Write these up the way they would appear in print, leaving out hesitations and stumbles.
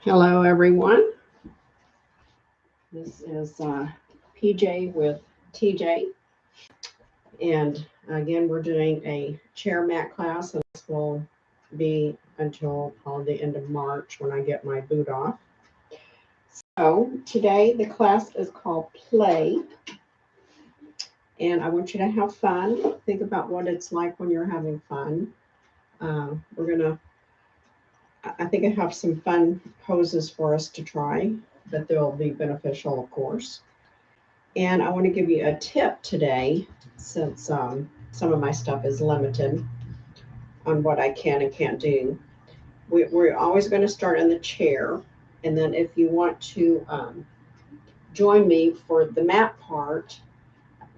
Hello, everyone. This is PJ with TJ. And again, we're doing a chair mat class, and this will be until probably the end of March when I get my boot off. So today, the class is called Play. And I want you to have fun. Think about what it's like when you're having fun. We're going to, I think I have some fun poses for us to try, but they'll be beneficial, of course. And I want to give you a tip today since some of my stuff is limited on what I can and can't do. We're always going to start in the chair. And then if you want to join me for the mat part,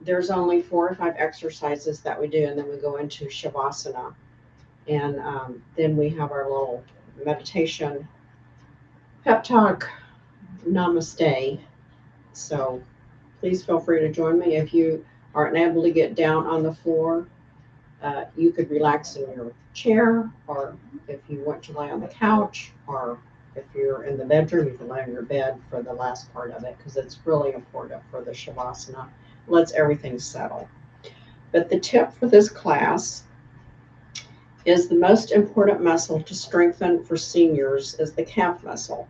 there's only 4 or 5 exercises that we do. And then we go into Shavasana. And then we have our little meditation pep talk, namaste. So please feel free to join me. If you aren't able to get down on the floor, you could relax in your chair, or if you want to lay on the couch, or if you're in the bedroom, you can lay on your bed for the last part of it because it's really important for the Shavasana. Lets everything settle. But the tip for this class is the most important muscle to strengthen for seniors is the calf muscle.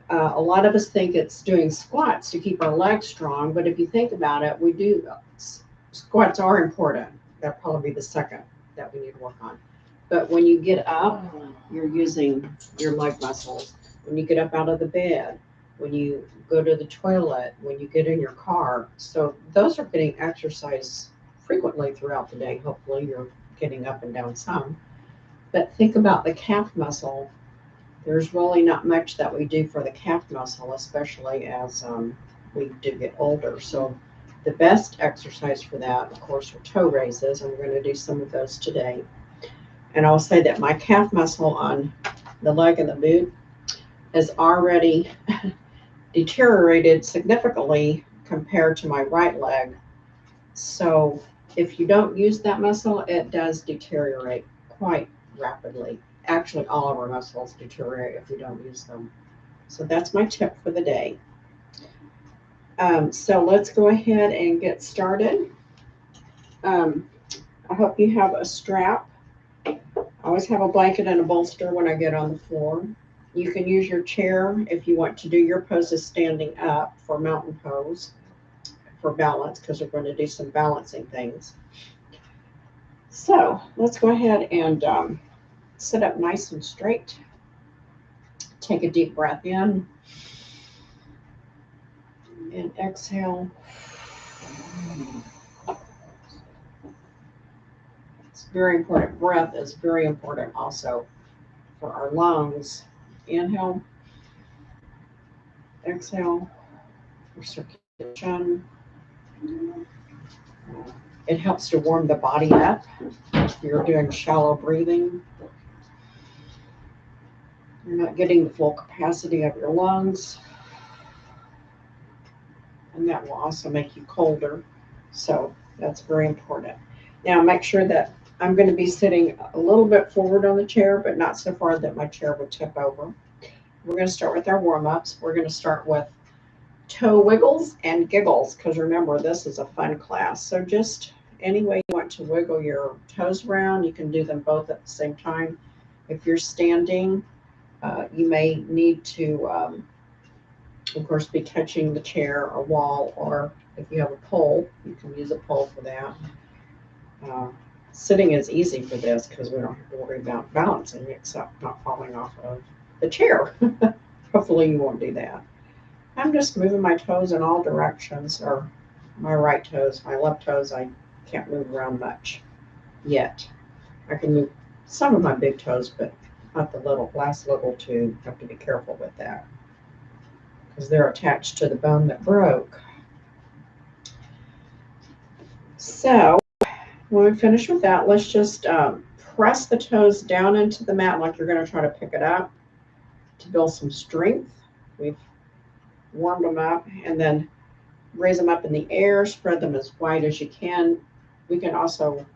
A lot of us think it's doing squats to keep our legs strong, but if you think about it, we do squats are important. That'll probably be the second that we need to work on. But when you get up, you're using your leg muscles. When you get up out of the bed, when you go to the toilet, when you get in your car. So those are getting exercise frequently throughout the day. Hopefully you're getting up and down some. But think about the calf muscle. There's really not much that we do for the calf muscle, especially as we do get older. So the best exercise for that, of course, are toe raises, and we're going to do some of those today. And I'll say that my calf muscle on the leg and the boot is already deteriorated significantly compared to my right leg. So if you don't use that muscle, it does deteriorate quite rapidly. Actually, all of our muscles deteriorate if we don't use them. So that's my tip for the day. So let's go ahead and get started. Um, I hope you have a strap. I always have a blanket and a bolster when I get on the floor. You can use your chair if you want to do your poses standing up for mountain pose for balance, because we're going to do some balancing things. So let's go ahead and sit up nice and straight. Take a deep breath in and exhale. It's very important. Breath is very important also for our lungs. Inhale, exhale for circulation. It helps to warm the body up if you're doing shallow breathing. You're not getting the full capacity of your lungs. And that will also make you colder. So that's very important. Now make sure that I'm going to be sitting a little bit forward on the chair, but not so far that my chair would tip over. We're going to start with our warm-ups. We're going to start with toe wiggles and giggles, because remember, this is a fun class. So just any way you want to wiggle your toes around, you can do them both at the same time. If you're standing, you may need to, of course, be touching the chair or wall, or if you have a pole, you can use a pole for that. Sitting is easy for this because we don't have to worry about balancing except not falling off of the chair. Hopefully you won't do that. I'm just moving my toes in all directions, or my right toes. My left toes, I can't move around much yet. I can move some of my big toes, but not the last little two. Have to be careful with that because they're attached to the bone that broke. So when we finish with that, let's just press the toes down into the mat like you're going to try to pick it up to build some strength. We've warmed them up, and then raise them up in the air, spread them as wide as you can. We can also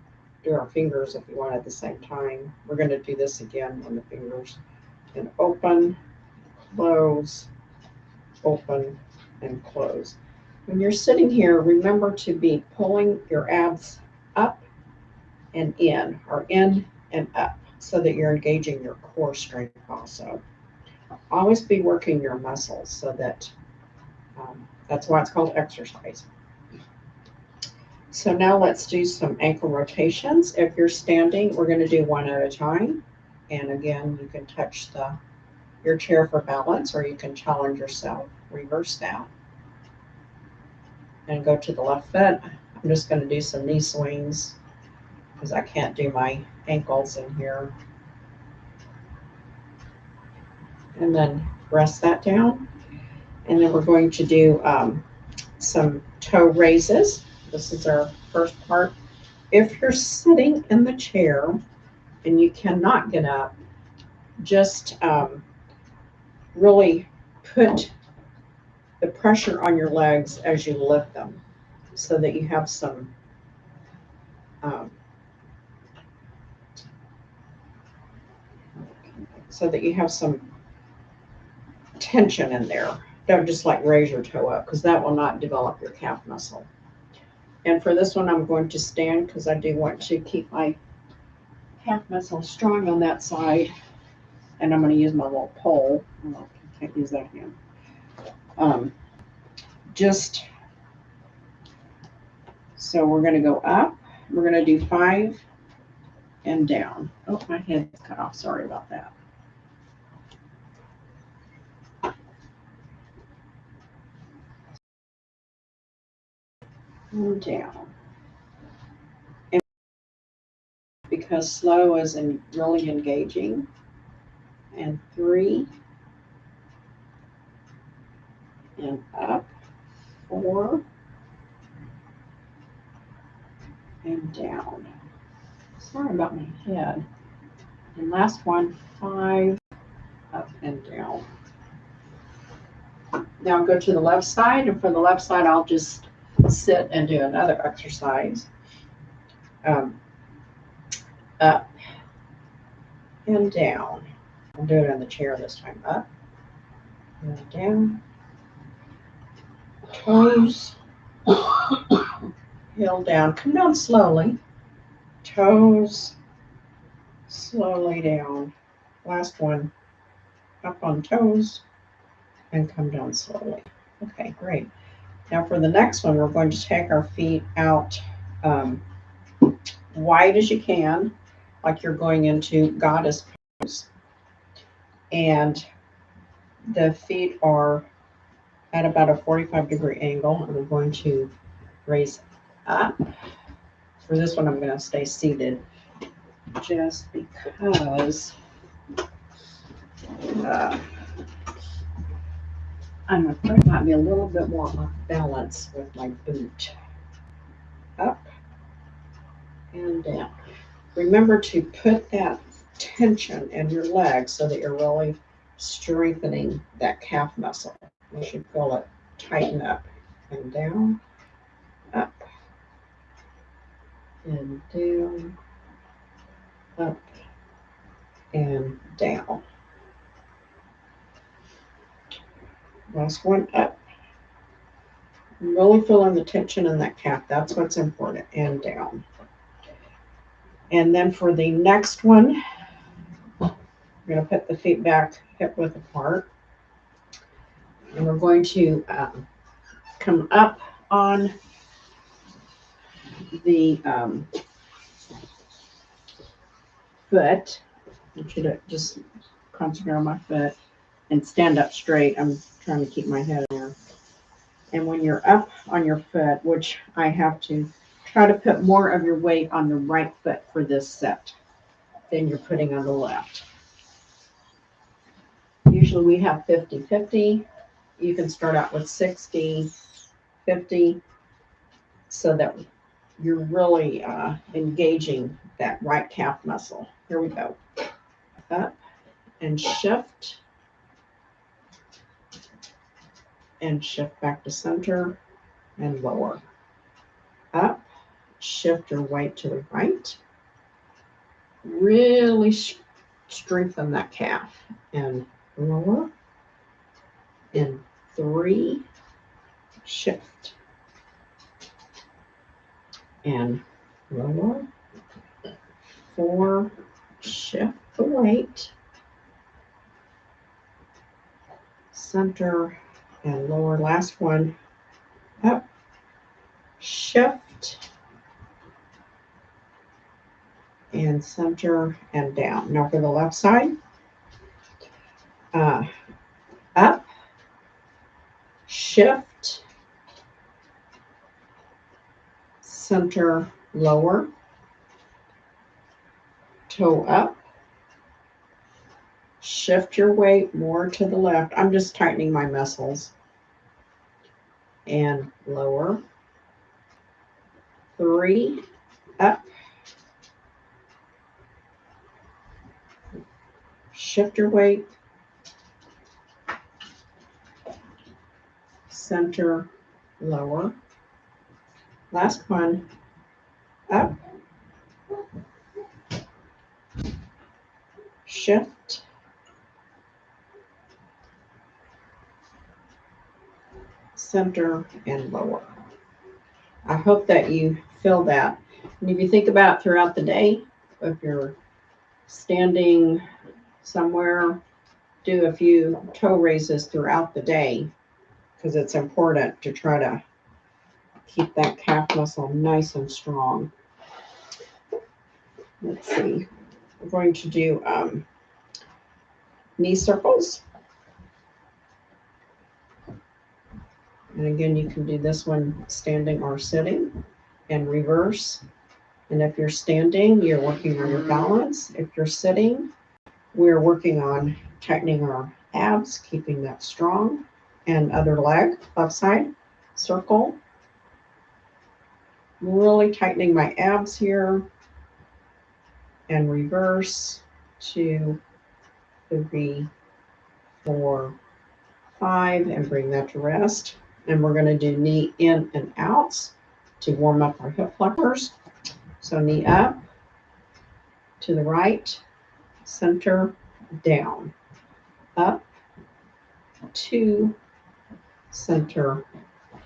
do our fingers if you want at the same time. We're going to do this again on the fingers. And open, close, open, and close. When you're sitting here, remember to be pulling your abs up and in, or in and up, so that you're engaging your core strength also. Always be working your muscles so that that's why it's called exercise. So now let's do some ankle rotations. If you're standing, we're going to do one at a time. And again, you can touch your chair for balance, or you can challenge yourself. Reverse that. And go to the left foot. I'm just going to do some knee swings because I can't do my ankles in here. And then rest that down. And then we're going to do some toe raises. This is our first part. If you're sitting in the chair and you cannot get up, just really put the pressure on your legs as you lift them, so that you have some tension in there. Don't just like raise your toe up, because that will not develop your calf muscle. And for this one, I'm going to stand because I do want to keep my calf muscle strong on that side. And I'm going to use my little pole. Oh, I can't use that hand. Just so we're going to go up. We're going to do 5 and down. Oh, my head's cut off. Sorry about that. And down. And because slow is really engaging. And 3 and up. 4 and down. Sorry about my head. And last one, 5 up and down. Now go to the left side, and for the left side, I'll just sit and do another exercise. Up and down. I'll do it on the chair this time. Up and down. Toes. Heel down. Come down slowly. Toes. Slowly down. Last one. Up on toes and come down slowly. Okay, great. Now for the next one, we're going to take our feet out wide as you can, like you're going into goddess pose. And the feet are at about a 45-degree angle, and we're going to raise up. For this one, I'm going to stay seated just because I'm afraid I might be a little bit more off balance with my boot. Up and down. Remember to put that tension in your legs so that you're really strengthening that calf muscle. You should feel it tighten up and down, up and down, up and down. Last one, up. Really feeling the tension in that calf. That's what's important. And down. And then for the next one, we're going to put the feet back hip width apart. And we're going to come up on the foot. I should just concentrate on my foot and stand up straight. I'm trying to keep my head in there. And when you're up on your foot, which I have to try to put more of your weight on the right foot for this set than you're putting on the left. Usually we have 50-50. You can start out with 60-50 so that you're really engaging that right calf muscle. Here we go. Up and shift. And shift back to center and lower. Up, shift your weight to the right. Really strengthen that calf and lower in 3, shift, and lower, 4, shift the weight, center, and lower. Last one, up, shift, and center, and down. Now for the left side, up, shift, center, lower, toe up, shift your weight more to the left. I'm just tightening my muscles. And lower, 3, up, shift your weight, center, lower. Last one, up, shift, center, and lower. I hope that you feel that. And if you think about it throughout the day, if you're standing somewhere, do a few toe raises throughout the day, because it's important to try to keep that calf muscle nice and strong. Let's see. We're going to do knee circles. And again, you can do this one standing or sitting, and reverse. And if you're standing, you're working on your balance. If you're sitting, we're working on tightening our abs, keeping that strong. And other leg, left side, circle. Really tightening my abs here. And reverse, 2, 3, 4, 5, and bring that to rest. And we're going to do knee in and outs to warm up our hip flexors. So knee up, to the right, center, down, up, 2, center,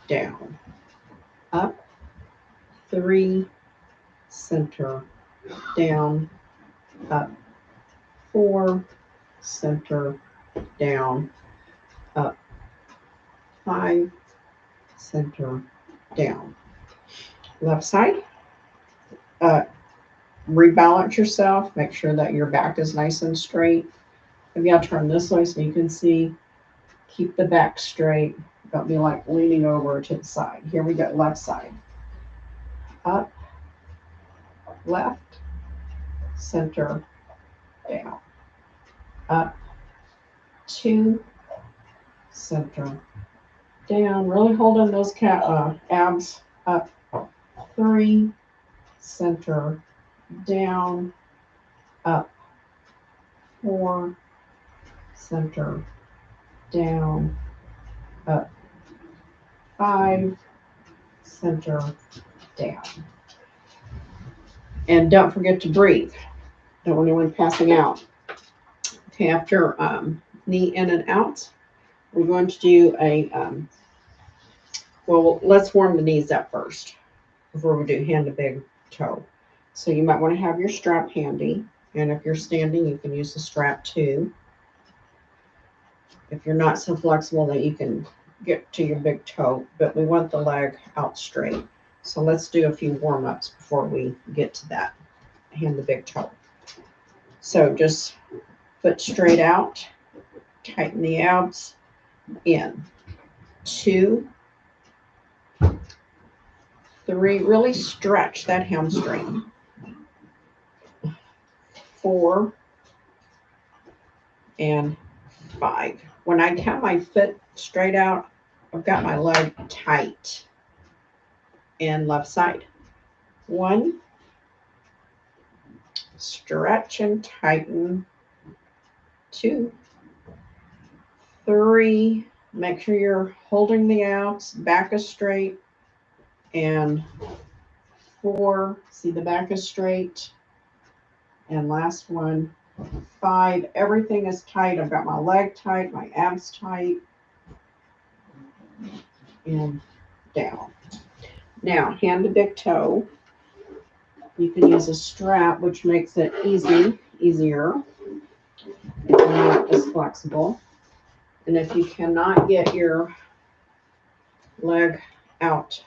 down, up, 3, center, down, up, 4, center, down, up, 5, center, down. Left side, rebalance yourself. Make sure that your back is nice and straight. Maybe I'll turn this way so you can see. Keep the back straight. Don't be like leaning over to the side. Here we go, left side. Up, left, center, down. Up, 2, center, down. Really hold on those abs. Up, 3, center, down. Up, 4, center, down. Up, 5, center, down. And don't forget to breathe. Don't want anyone passing out. Okay, after knee in and out, we're going to do a, well, let's warm the knees up first before we do hand to big toe. So you might want to have your strap handy. And if you're standing, you can use the strap too. If you're not so flexible that you can get to your big toe, but we want the leg out straight. So let's do a few warm-ups before we get to that hand to big toe. So just foot straight out, tighten the abs, in, 2, 3, really stretch that hamstring, 4, and 5. When I have my foot straight out, I've got my leg tight. And left side, 1, stretch and tighten, 2, 3, make sure you're holding the abs, back is straight, and 4, see the back is straight, and last one, 5, everything is tight. I've got my leg tight, my abs tight, and down. Now, hand to big toe. You can use a strap, which makes it easier. If you're not as flexible. And if you cannot get your leg out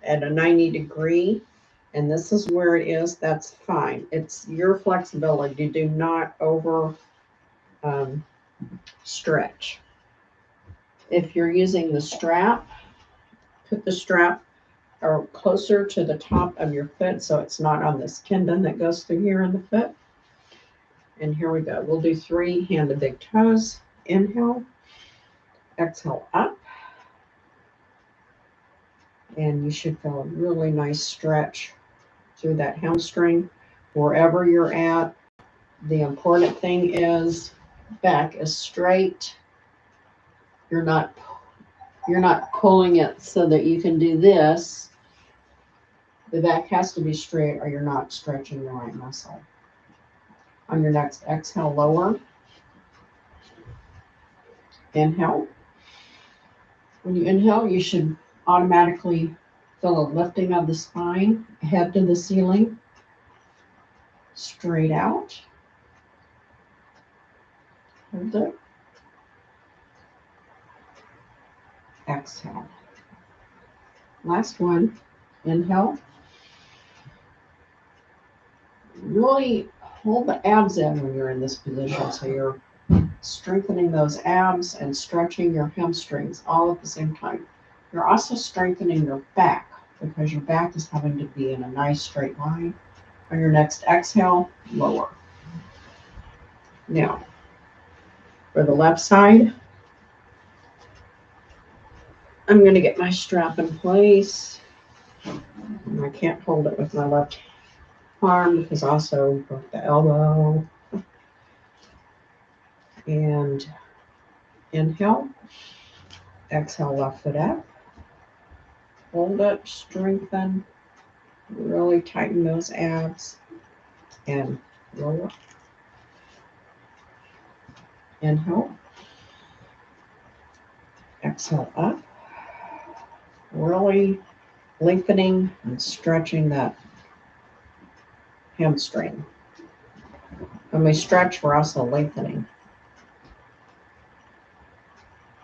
at a 90-degree, and this is where it is, that's fine. It's your flexibility. Do not over stretch. If you're using the strap, put the strap or closer to the top of your foot so it's not on this tendon that goes through here in the foot. And here we go. We'll do 3 hand to big toes. Inhale, exhale up. And you should feel a really nice stretch through that hamstring. Wherever you're at, the important thing is back is straight. You're not pulling it so that you can do this. The back has to be straight or you're not stretching the right muscle. On your next exhale, lower. Inhale. When you inhale, you should automatically feel a lifting of the spine, head to the ceiling, straight out. Hold it. Exhale. Last one. Inhale. Really hold the abs in when you're in this position. So you're strengthening those abs and stretching your hamstrings all at the same time. You're also strengthening your back because your back is having to be in a nice straight line. On your next exhale, lower. Now, for the left side, I'm going to get my strap in place. I can't hold it with my left arm because I also broke the elbow. And inhale, exhale, left foot up. Hold it, strengthen, really tighten those abs, and lower. Inhale, exhale up. Really lengthening and stretching that hamstring. When we stretch, we're also lengthening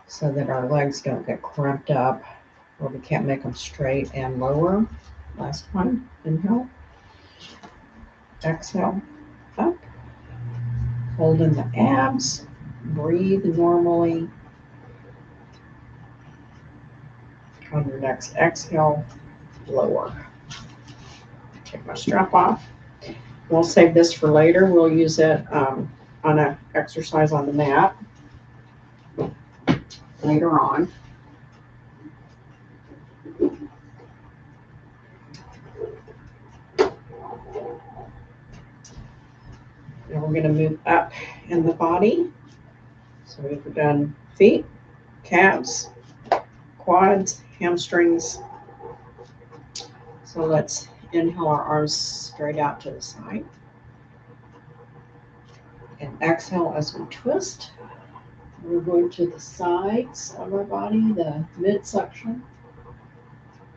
so that our legs don't get cramped up or we can't make them straight. And lower. Last one. Inhale. Exhale. Up. Hold in the abs. Breathe normally. On your next exhale, lower. Take my strap off. We'll save this for later. We'll use it on an exercise on the mat later on. And we're going to move up in the body. So we've done feet, calves, quads, hamstrings. So let's inhale our arms straight out to the side. And exhale as we twist. We're going to the sides of our body, the midsection.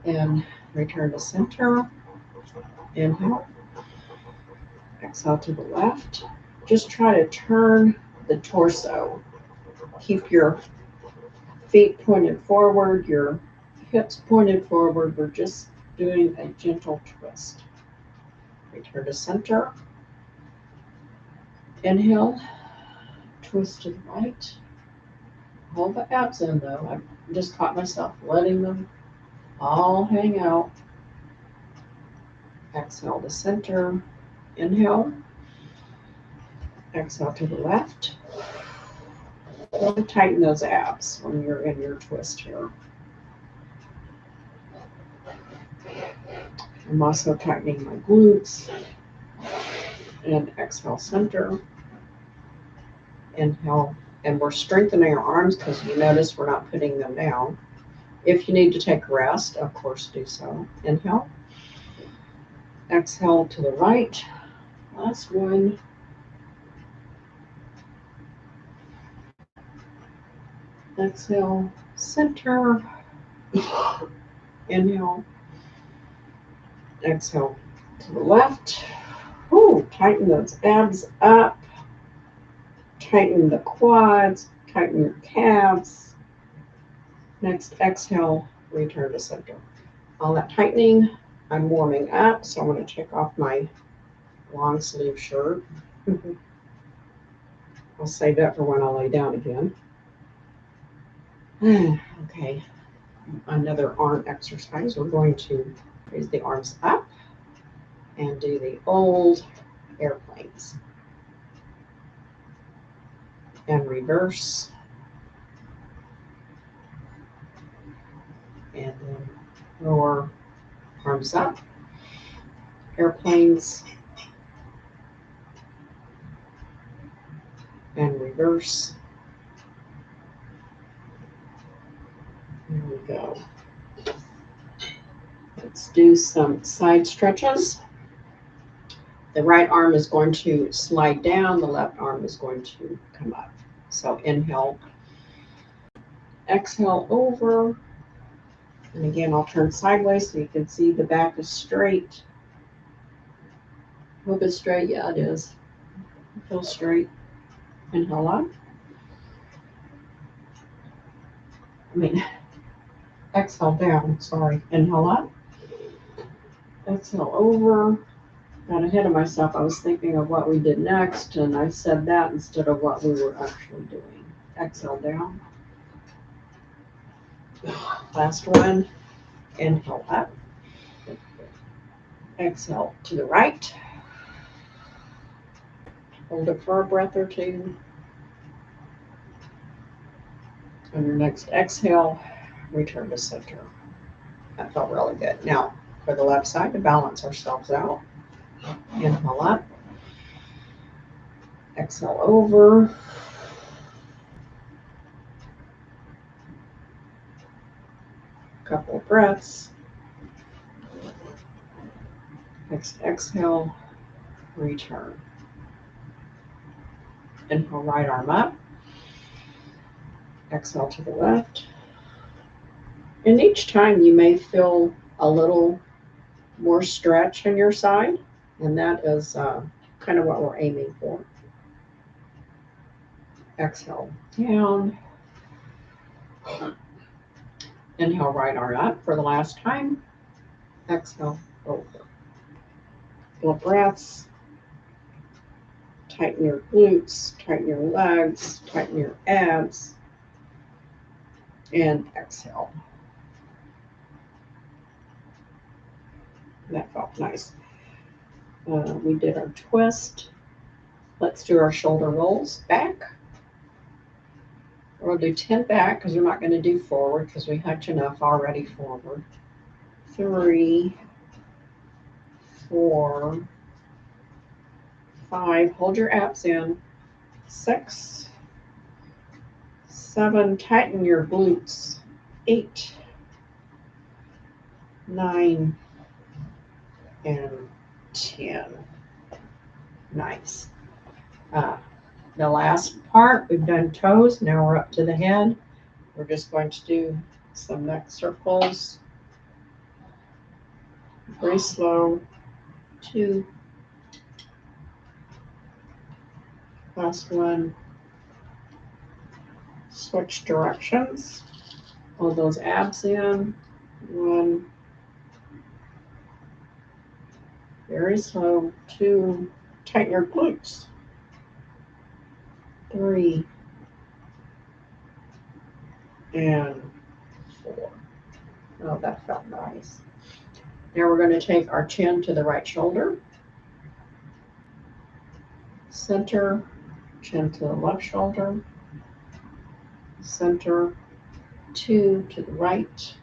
And return to center. Inhale. Exhale to the left. Just try to turn the torso. Keep your feet pointed forward, your hips pointed forward. We're just doing a gentle twist. Return to center. Inhale. Twist to the right. Hold the abs in though. I just caught myself letting them all hang out. Exhale to center. Inhale. Exhale to the left. Really tighten those abs when you're in your twist here. I'm also tightening my glutes. And exhale, center. Inhale. And we're strengthening our arms because you notice we're not putting them down. If you need to take a rest, of course, do so. Inhale. Exhale to the right. Last one. Exhale, center. Inhale, exhale to the left. Ooh, tighten those abs up. Tighten the quads. Tighten your calves. Next exhale, return to center. All that tightening, I'm warming up, so I'm going to take off my long sleeve shirt. I'll save that for when I lay down again. Okay, another arm exercise. We're going to raise the arms up and do the old airplanes. And reverse. And then lower arms up. Airplanes. And reverse. There we go. Let's do some side stretches. The right arm is going to slide down, the left arm is going to come up. So inhale, exhale over, and again I'll turn sideways so you can see the back is straight. Hope it's straight, yeah it is. Feel straight. Inhale up. Exhale down, sorry. Inhale up. Exhale over. Got ahead of myself. I was thinking of what we did next, and I said that instead of what we were actually doing. Exhale down. Last one. Inhale up. Exhale to the right. Hold it for a breath or two. On your next exhale, return to center. That felt really good. Now, for the left side, to balance ourselves out. Inhale up. Exhale over. Couple of breaths. Next exhale, return. Inhale, right arm up. Exhale to the left. And each time you may feel a little more stretch on your side, and that is kind of what we're aiming for. Exhale down. Inhale, right arm up for the last time. Exhale over. Couple breaths. Tighten your glutes, tighten your legs, tighten your abs, and exhale. That felt nice. We did our twist. Let's do our shoulder rolls back. We'll do 10 back because we're not going to do forward because we had enough already forward. 3, 4, 5. Hold your abs in. 6, 7. Tighten your glutes. 8, 9, and 10. Nice. The last part, we've done toes. Now we're up to the head. We're just going to do some neck circles. Very slow. 2. Last one. Switch directions. Hold those abs in. 1. Very slow. 2. Tighten your glutes. 3. And 4. Oh, that felt nice. Now we're going to take our chin to the right shoulder. Center, chin to the left shoulder. Center, 2 to the right.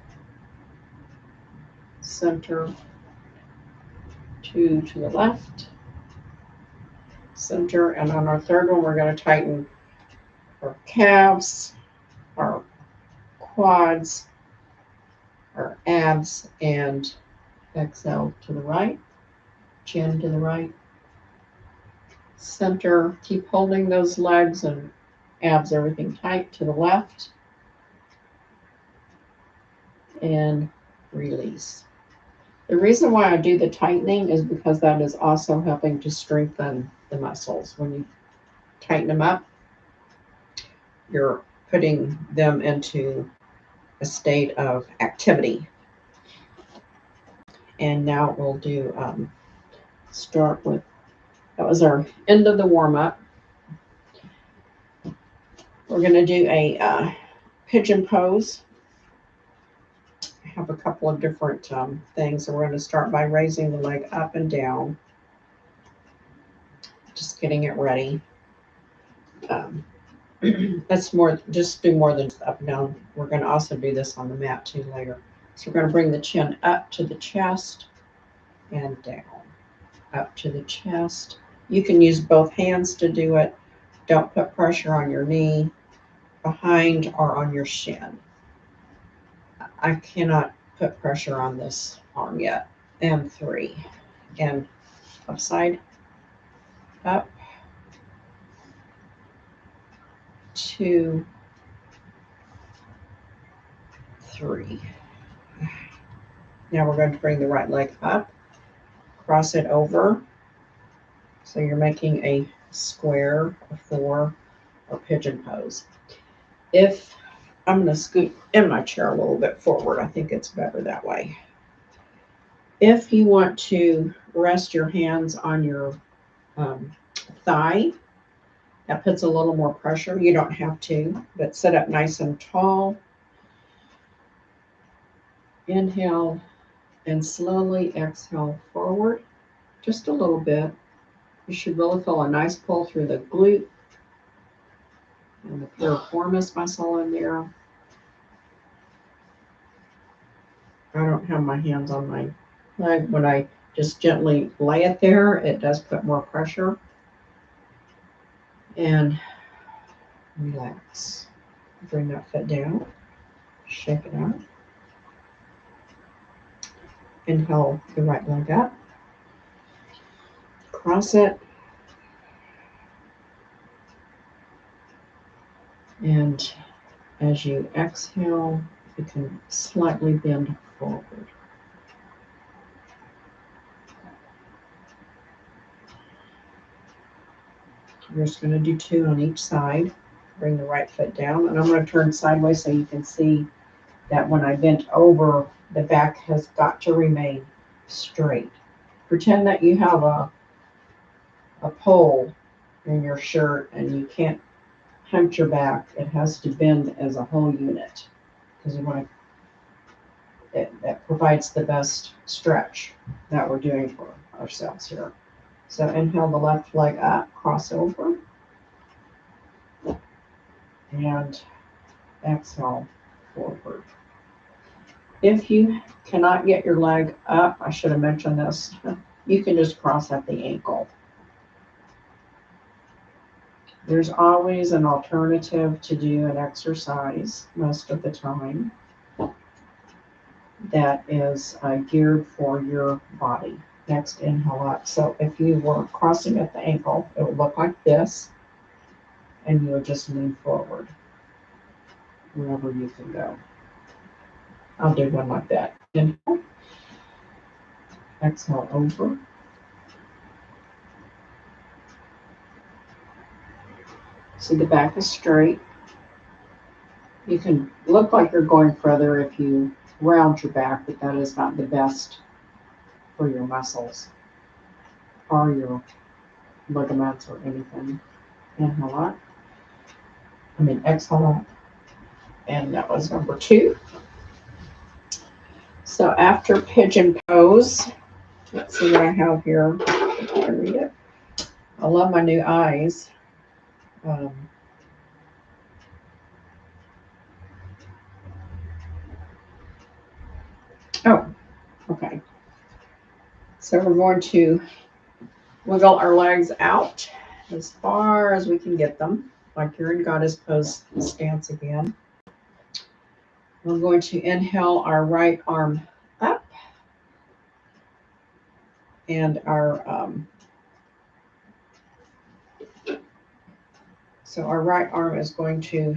Center, 2 to the left. Center, and on our third one, we're going to tighten our calves, our quads, our abs, and exhale to the right, chin to the right, center. Keep holding those legs and abs, everything tight to the left, and release. The reason why I do the tightening is because that is also helping to strengthen the muscles. When you tighten them up, you're putting them into a state of activity. And now we'll do, start with, that was our end of the warm-up. We're going to do a pigeon pose. I have a couple of different things. So we're going to start by raising the leg up and down. Just getting it ready. That's more, just do more than up and down. We're going to also do this on the mat too later. So we're going to bring the chin up to the chest and down, up to the chest. You can use both hands to do it. Don't put pressure on your knee, behind, or on your shin. I cannot put pressure on this arm yet. And 3. And upside, up, 2, 3. Now we're going to bring the right leg up, cross it over. So you're making a square, a 4, or pigeon pose. If I'm going to scoot in my chair a little bit forward, I think it's better that way. If you want to rest your hands on your thigh, that puts a little more pressure. You don't have to, but sit up nice and tall. Inhale and slowly exhale forward, just a little bit. You should really feel a nice pull through the glute and the piriformis muscle in there. I don't have my hands on my leg. When I just gently lay it there, it does put more pressure. And relax. Bring that foot down. Shake it out. Inhale the right leg up. Cross it. And as you exhale, you can slightly bend forward. We're just going to do 2 on each side. Bring the right foot down, and I'm going to turn sideways so you can see that when I bent over, the back has got to remain straight. Pretend that you have a pole in your shirt and you can't hunch your back. It has to bend as a whole unit because you want to, that provides the best stretch that we're doing for ourselves here. So inhale the left leg up, cross over, and exhale forward. If you cannot get your leg up, I should have mentioned this, you can just cross at the ankle. There's always an alternative to do an exercise most of the time that is geared for your body. Next, inhale up. So if you were crossing at the ankle, it would look like this, and you would just lean forward wherever you can go. I'll do one like that. Inhale, exhale over. See, the back is straight. You can look like you're going further if you round your back, but that is not the best for your muscles or your ligaments or anything. Inhale up. Exhale up. And that was number 2. So after pigeon pose, let's see what I have here. I can read it. I love my new eyes. Okay. So we're going to wiggle our legs out as far as we can get them, like you're in goddess pose stance again. We're going to inhale our right arm up, and our so our right arm is going to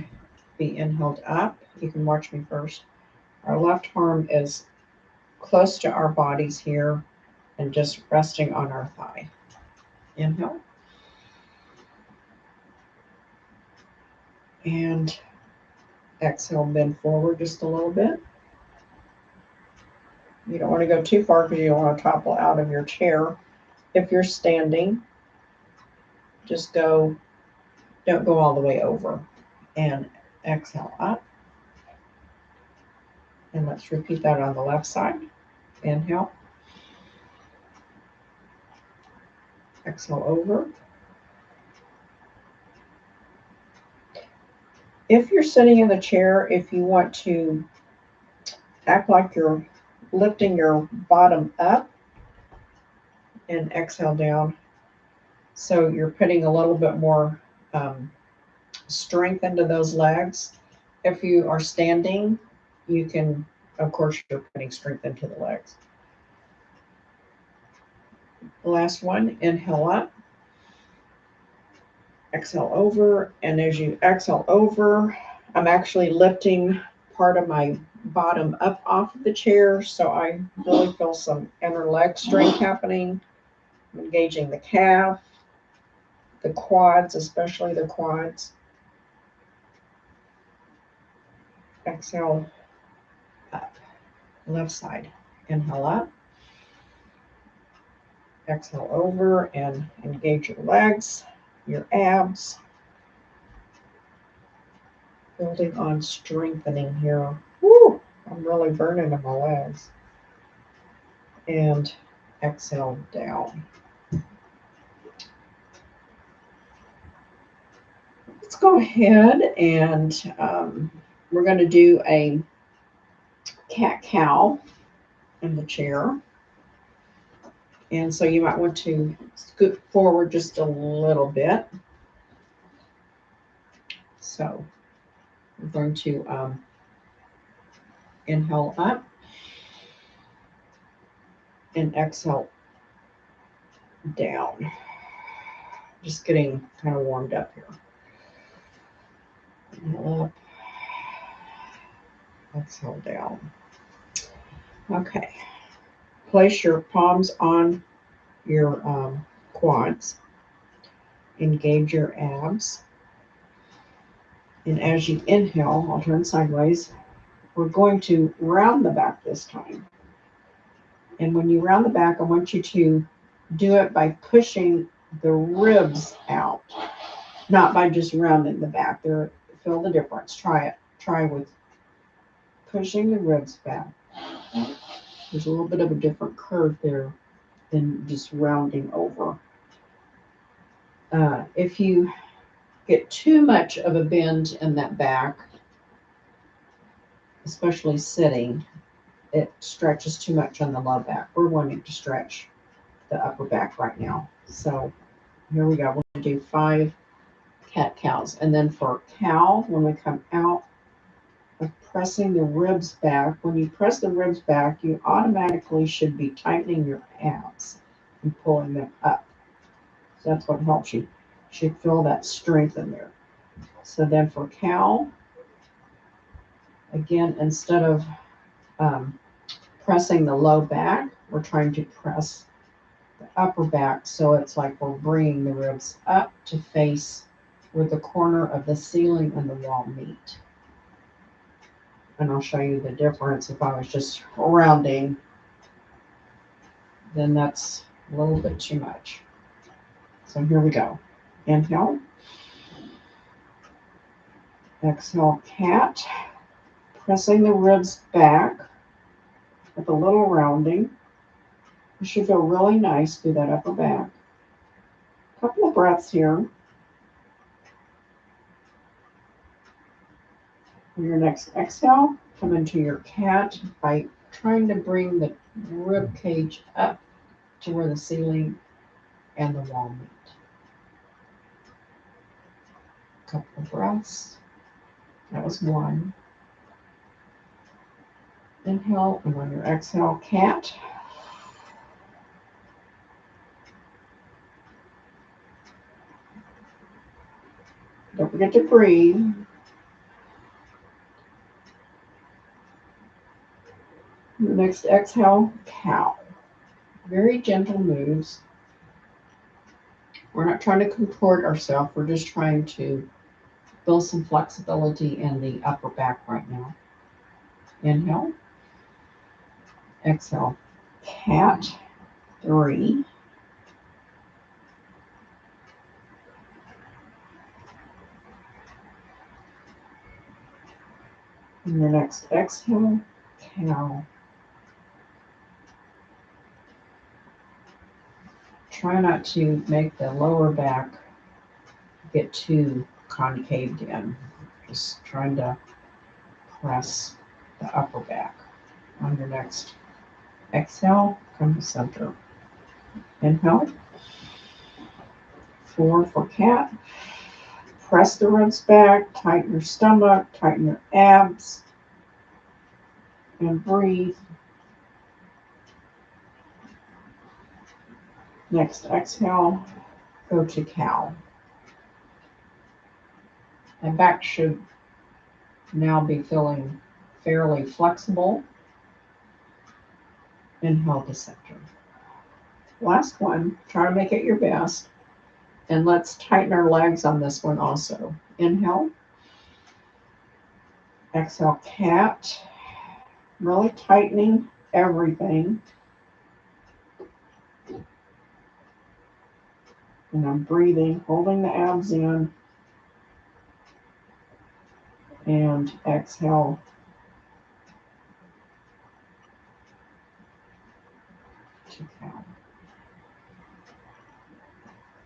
be inhaled up. You can watch me first. Our left arm is close to our bodies here and just resting on our thigh. Inhale. And exhale, bend forward just a little bit. You don't want to go too far because you don't want to topple out of your chair. If you're standing, just don't go all the way over. And exhale up. And let's repeat that on the left side. Inhale. Exhale over. If you're sitting in the chair, if you want to act like you're lifting your bottom up and exhale down, so you're putting a little bit more strength into those legs. If you are standing, you can, of course, you're putting strength into the legs. The last one, inhale up, exhale over, and as you exhale over, I'm actually lifting part of my bottom up off of the chair, so I really feel some inner leg strength happening. I'm engaging the calf, the quads, especially the quads. Exhale up, left side. Inhale up, exhale over, and engage your legs, your abs. Building on strengthening here. Woo! I'm really burning in my legs. And exhale down. Let's go ahead and we're going to do a cat-cow in the chair. And so you might want to scoot forward just a little bit. So we're going to inhale up and exhale down. Just getting kind of warmed up here. Inhale up, exhale down. Okay. Place your palms on your quads. Engage your abs. And as you inhale, I'll turn sideways. We're going to round the back this time. And when you round the back, I want you to do it by pushing the ribs out, not by just rounding the back. Feel the difference. Try it. Try with pushing the ribs back. There's a little bit of a different curve there than just rounding over. If you get too much of a bend in that back, especially sitting, it stretches too much on the low back. We're wanting to stretch the upper back right now. So here we go. We're going to do 5 cat-cows. And then for cow, when we come out, of pressing the ribs back. When you press the ribs back, you automatically should be tightening your abs and pulling them up. So that's what helps you. You should feel that strength in there. So then for cow, again, instead of pressing the low back, we're trying to press the upper back, so it's like we're bringing the ribs up to face where the corner of the ceiling and the wall meet. And I'll show you the difference. If I was just rounding, then that's a little bit too much. So here we go. Inhale. Exhale, cat. Pressing the ribs back with a little rounding. You should feel really nice through that upper back. A couple of breaths here. For your next exhale, come into your cat by trying to bring the rib cage up to where the ceiling and the wall meet. A couple of breaths. That was 1. Inhale, and on your exhale, cat. Don't forget to breathe. The next exhale, cow. Very gentle moves. We're not trying to contort ourselves. We're just trying to build some flexibility in the upper back right now. Inhale. Exhale. Cat. 3. And the next exhale, cow. Try not to make the lower back get too concaved in. Just trying to press the upper back. On your next exhale, come to center. Inhale. 4 for cat. Press the ribs back, tighten your stomach, tighten your abs, and breathe. Next exhale, go to cow. And back should now be feeling fairly flexible. Inhale to center. Last one, try to make it your best. And let's tighten our legs on this one also. Inhale. Exhale, cat. Really tightening everything. And I'm breathing, holding the abs in. And exhale. To cow.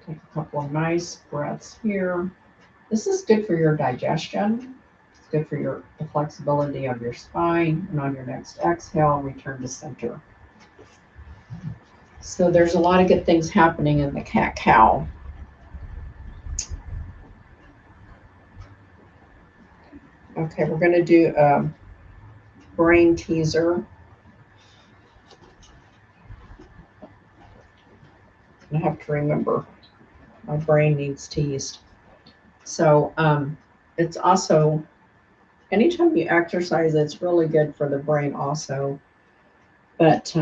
Take a couple of nice breaths here. This is good for your digestion. It's good for the flexibility of your spine. And on your next exhale, return to center. So there's a lot of good things happening in the cat-cow. Okay, we're going to do a brain teaser. I have to remember my brain needs teased. So it's also, anytime you exercise, it's really good for the brain also. But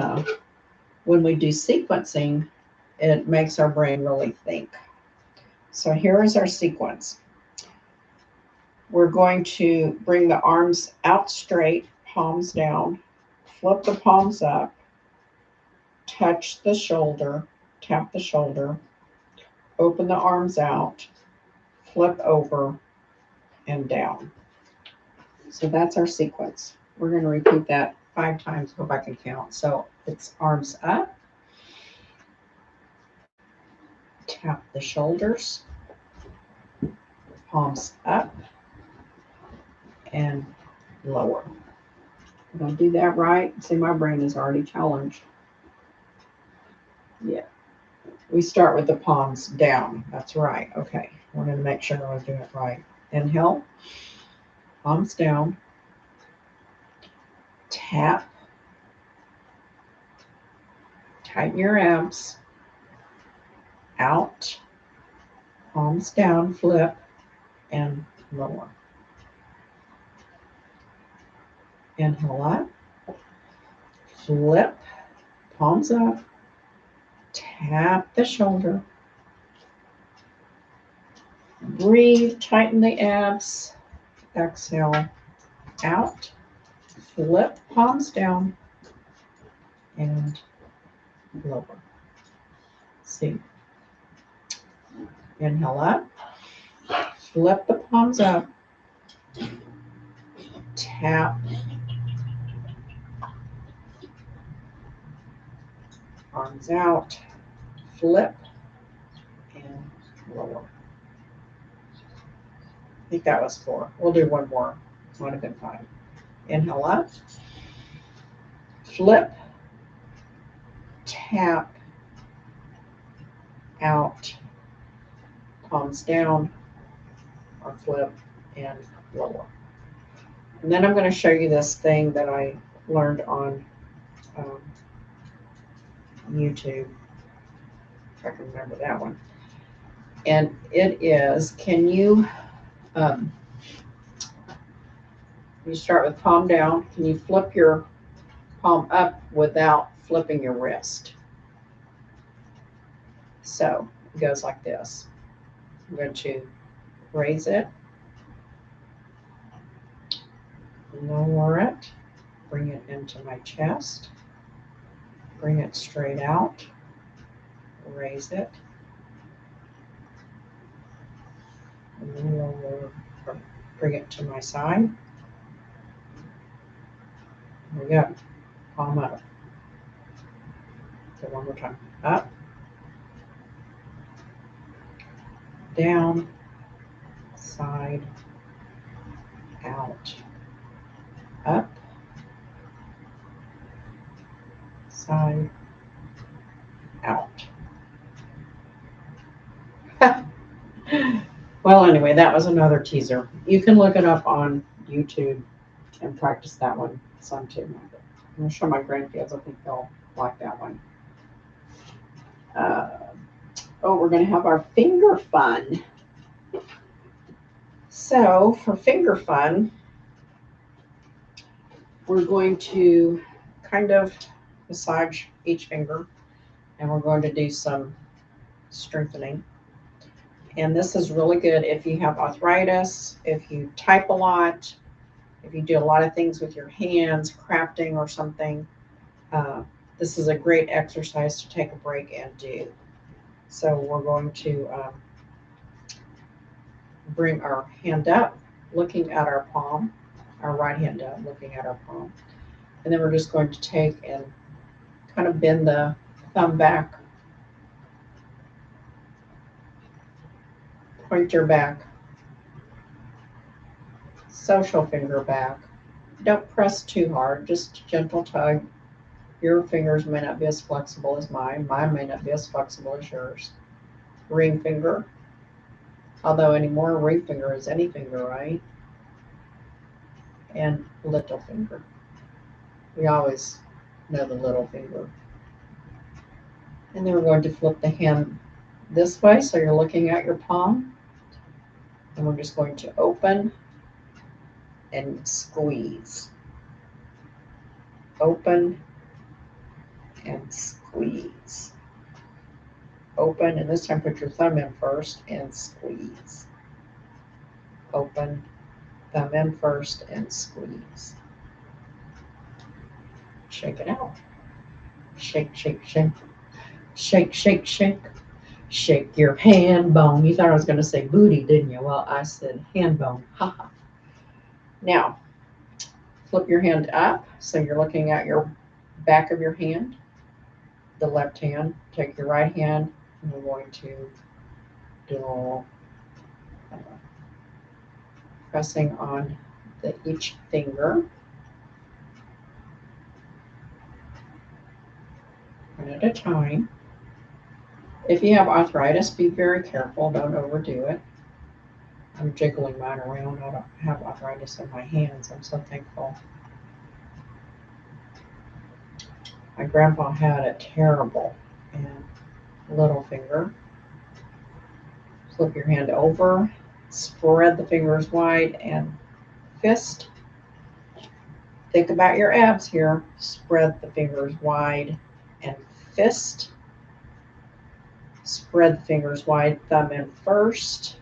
when we do sequencing, it makes our brain really think. So here is our sequence. We're going to bring the arms out straight, palms down, flip the palms up, touch the shoulder, tap the shoulder, open the arms out, flip over, and down. So that's our sequence. We're going to repeat that 5 times, go back and count. So it's arms up, tap the shoulders, palms up, and lower. If I do that right, see, my brain is already challenged. Yeah. We start with the palms down. That's right. Okay. I wanted to make sure I was doing it right. Inhale, palms down, tap, tighten your abs, out, palms down, flip, and lower. Inhale up, flip, palms up, tap the shoulder, breathe, tighten the abs, exhale, out, flip, palms down, and lower. See. Inhale up, flip the palms up, tap, arms out, flip, and lower. I think that was 4. We'll do one more. Might have been 5. Inhale up, flip, tap, out, palms down, or flip, and lower. And then I'm going to show you this thing that I learned on YouTube, if I can remember that one. And it is, can you start with palm down, can you flip your palm up without flipping your wrist. So it goes like this. I'm going to raise it, lower it, bring it into my chest, bring it straight out, raise it, and then lower, bring it to my side. There we go. Palm up. So one more time. Up, down, side, out, up, side, out. Well, anyway, that was another teaser. You can look it up on YouTube and practice that one some too. I'm going to show my grandkids. I think they'll like that one. We're going to have our finger fun. So for finger fun, we're going to kind of massage each finger, and we're going to do some strengthening. And this is really good if you have arthritis, if you type a lot, if you do a lot of things with your hands, crafting or something. This is a great exercise to take a break and do. So we're going to bring our hand up, looking at our palm, our right hand up, looking at our palm. And then we're just going to take and kind of bend the thumb back, pointer back, social finger back. Don't press too hard, just gentle tug. Your fingers may not be as flexible as mine. Mine may not be as flexible as yours. Ring finger. Although anymore, ring finger is any finger, right? And little finger. We always know the little finger. And then we're going to flip the hand this way, so you're looking at your palm. And we're just going to open and squeeze. Open and squeeze. Open, and this time put your thumb in first and squeeze. Open, thumb in first and squeeze. Shake it out. Shake, shake, shake. Shake, shake, shake. Shake your hand bone. You thought I was going to say booty, didn't you? Well, I said hand bone. Haha. Now, flip your hand up so you're looking at your back of your hand, the left hand. Take your right hand, and we're going to do pressing on each finger. One at a time. If you have arthritis, be very careful. Don't overdo it. I'm jiggling mine around. I don't have arthritis in my hands. I'm so thankful. My grandpa had it terrible. And little finger. Flip your hand over. Spread the fingers wide and fist. Think about your abs here. Spread the fingers wide and fist. Spread the fingers wide, thumb in first.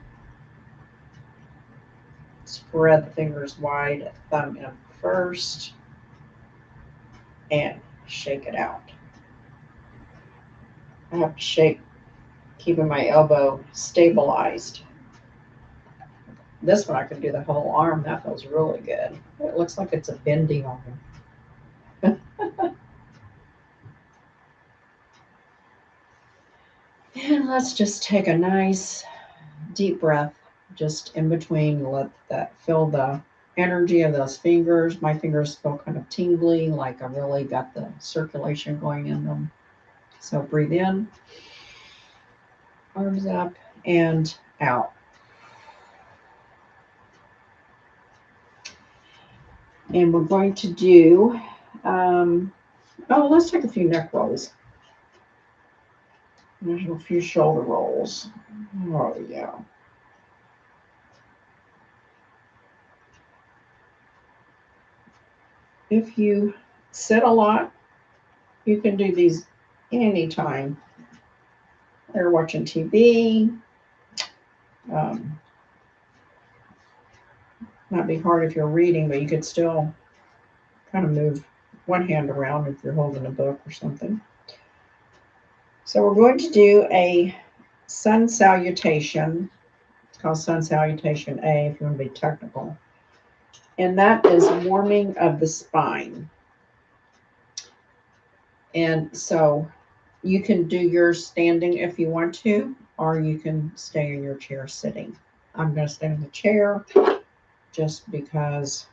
Spread the fingers wide, thumb in first. And shake it out. I have to shake, keeping my elbow stabilized. This one I can do the whole arm. That feels really good. It looks like it's a bendy arm. And let's just take a nice deep breath just in between. Let that feel the energy of those fingers. My fingers feel kind of tingly, like I really got the circulation going in them. So breathe in, arms up and out. And we're going to do, let's take a few neck rolls. There's a few shoulder rolls. Oh, yeah. If you sit a lot, you can do these anytime. They're watching TV. Might be hard if you're reading, but you could still kind of move one hand around if you're holding a book or something. So we're going to do a sun salutation. It's called sun salutation A if you want to be technical. And that is warming of the spine. And so you can do yours standing if you want to, or you can stay in your chair sitting. I'm going to stay in the chair just because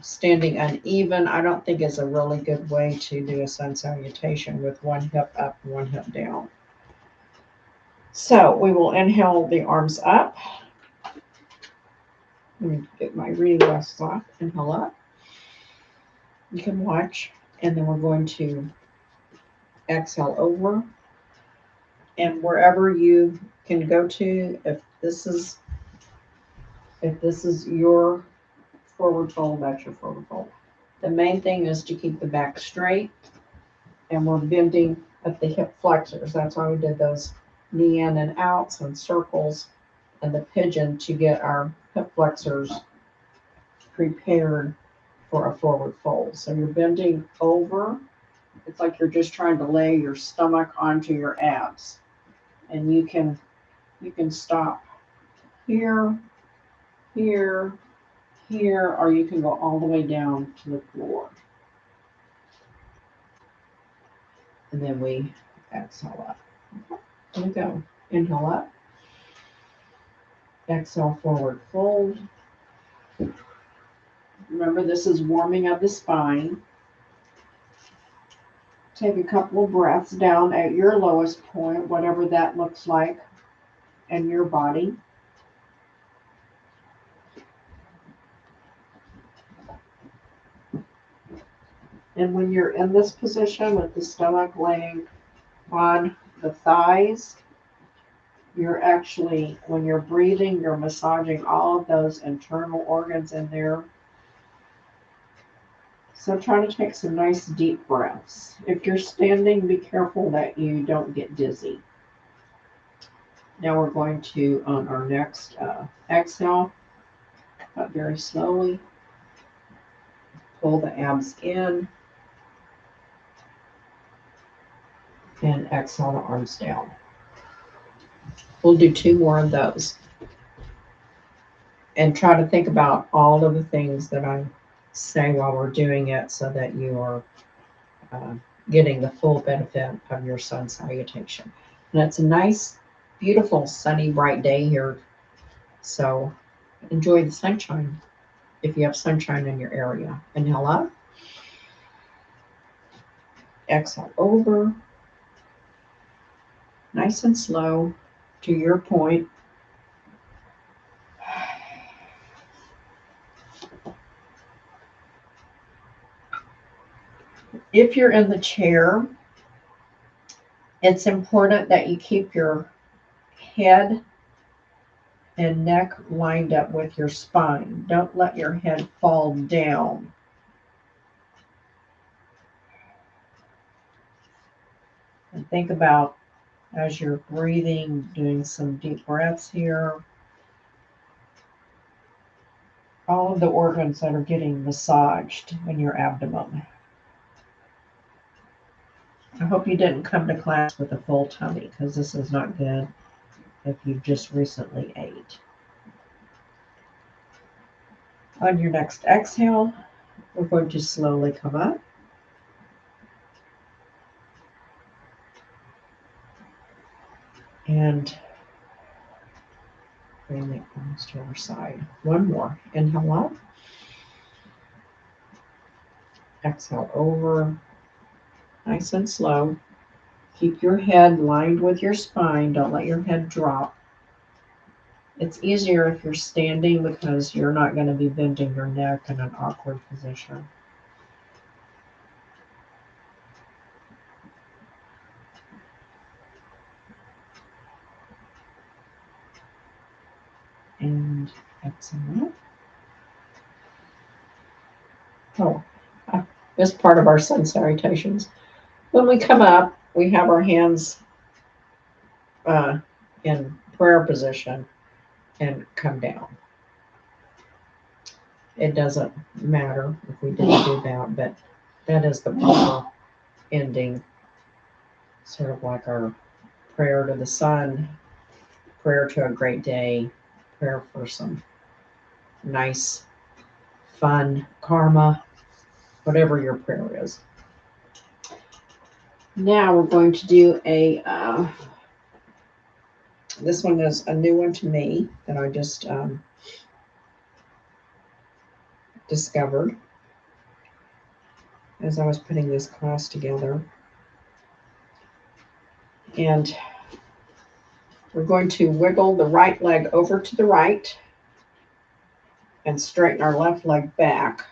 standing uneven, I don't think is a really good way to do a sun salutation with one hip up, one hip down. So we will inhale the arms up. Let me get my reading glasses off. Inhale up. You can watch, and then we're going to exhale over. And wherever you can go to, if this is your forward fold, that's your forward fold. The main thing is to keep the back straight, and we're bending at the hip flexors. That's why we did those knee in and outs and circles and the pigeon to get our hip flexors prepared for a forward fold. So you're bending over. It's like you're just trying to lay your stomach onto your abs. And you can stop here, here, here, or you can go all the way down to the floor. And then we exhale up. Here we go. Inhale up. Exhale, forward fold. Remember, this is warming of the spine. Take a couple of breaths down at your lowest point, whatever that looks like in your body. And when you're in this position with the stomach laying on the thighs, you're actually, when you're breathing, you're massaging all of those internal organs in there. So try to take some nice deep breaths. If you're standing, be careful that you don't get dizzy. Now we're going to, on our next exhale, up very slowly, pull the abs in, and exhale the arms down. We'll do 2 more of those. And try to think about all of the things that I say while we're doing it so that you are getting the full benefit of your sun salutation. And it's a nice, beautiful, sunny, bright day here. So enjoy the sunshine if you have sunshine in your area. Inhale up. Exhale over. Nice and slow to your point. If you're in the chair, it's important that you keep your head and neck lined up with your spine. Don't let your head fall down. And think about, as you're breathing, doing some deep breaths here, all of the organs that are getting massaged in your abdomen. I hope you didn't come to class with a full tummy, because this is not good if you've just recently ate. On your next exhale, we're going to slowly come up. And bring the arms to our side. One more. Inhale up. Exhale over. Nice and slow. Keep your head lined with your spine. Don't let your head drop. It's easier if you're standing because you're not going to be bending your neck in an awkward position. And exhale. Oh, as part of our sun salutations. When we come up, we have our hands in prayer position and come down. It doesn't matter if we didn't do that, but that is the proper ending, sort of like our prayer to the sun, prayer to a great day, prayer for some nice, fun karma, whatever your prayer is. Now we're going to do this one is a new one to me that I just discovered as I was putting this class together. And we're going to wiggle the right leg over to the right and straighten our left leg back,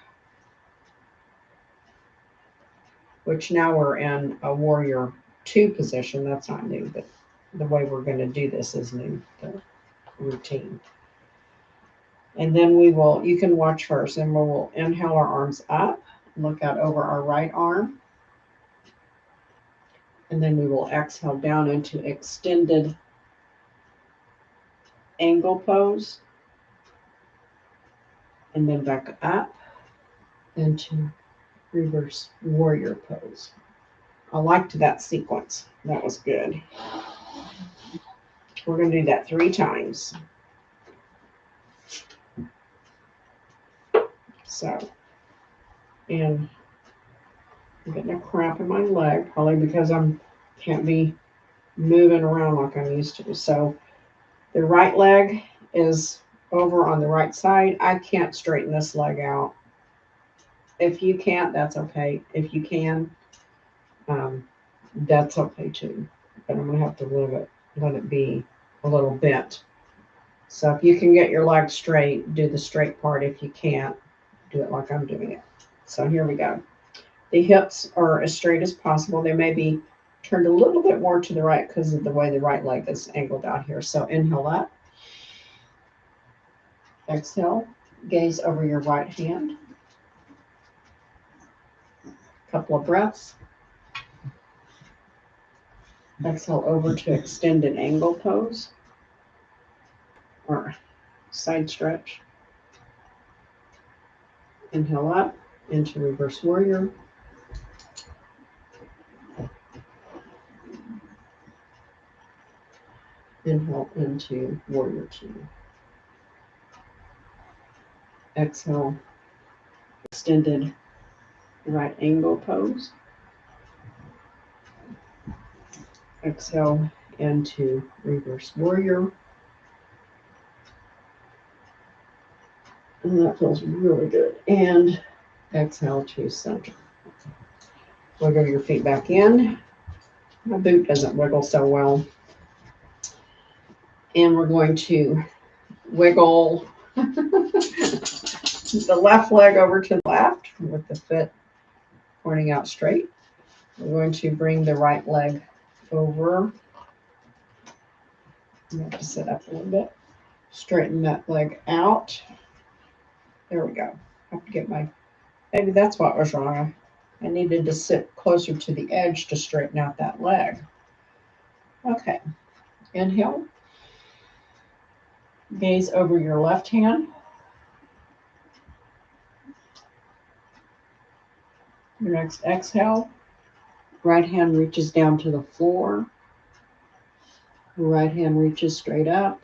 which now we're in a warrior 2 position. That's not new, but the way we're going to do this is new, the routine. And then you can watch first, and we will inhale our arms up, look out over our right arm. And then we will exhale down into extended angle pose. And then back up into reverse warrior pose. I liked that sequence. That was good. We're going to do that 3 times. So, and I'm getting a cramp in my leg, probably because can't be moving around like I'm used to. So the right leg is over on the right side. I can't straighten this leg out. If you can't, that's okay. If you can, that's okay too. But I'm going to have to let it be a little bent. So if you can get your leg straight, do the straight part. If you can't, do it like I'm doing it. So here we go. The hips are as straight as possible. They may be turned a little bit more to the right because of the way the right leg is angled out here. So inhale up. Exhale. Gaze over your right hand. Couple of breaths. Exhale over to extended angle pose or side stretch. Inhale up into reverse warrior. Inhale into warrior 2. Exhale, extended right angle pose. Exhale into reverse warrior. And that feels really good. And exhale to center. Wiggle your feet back in. My boot doesn't wiggle so well. And we're going to wiggle the left leg over to the left with the foot pointing out straight. We're going to bring the right leg over. I have to sit up a little bit. Straighten that leg out. There we go. I have to get maybe that's what was wrong. I needed to sit closer to the edge to straighten out that leg. Okay. Inhale. Gaze over your left hand. Your next exhale. Right hand reaches down to the floor. Right hand reaches straight up.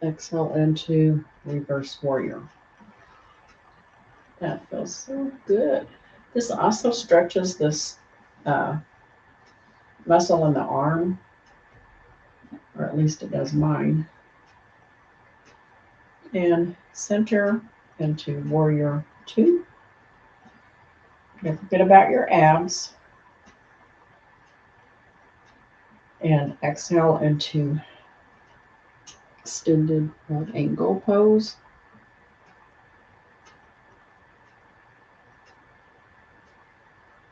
Exhale into reverse warrior. That feels so good. This also stretches this muscle in the arm, or at least it does mine. And center into warrior 2. Don't forget about your abs. And exhale into extended right angle pose.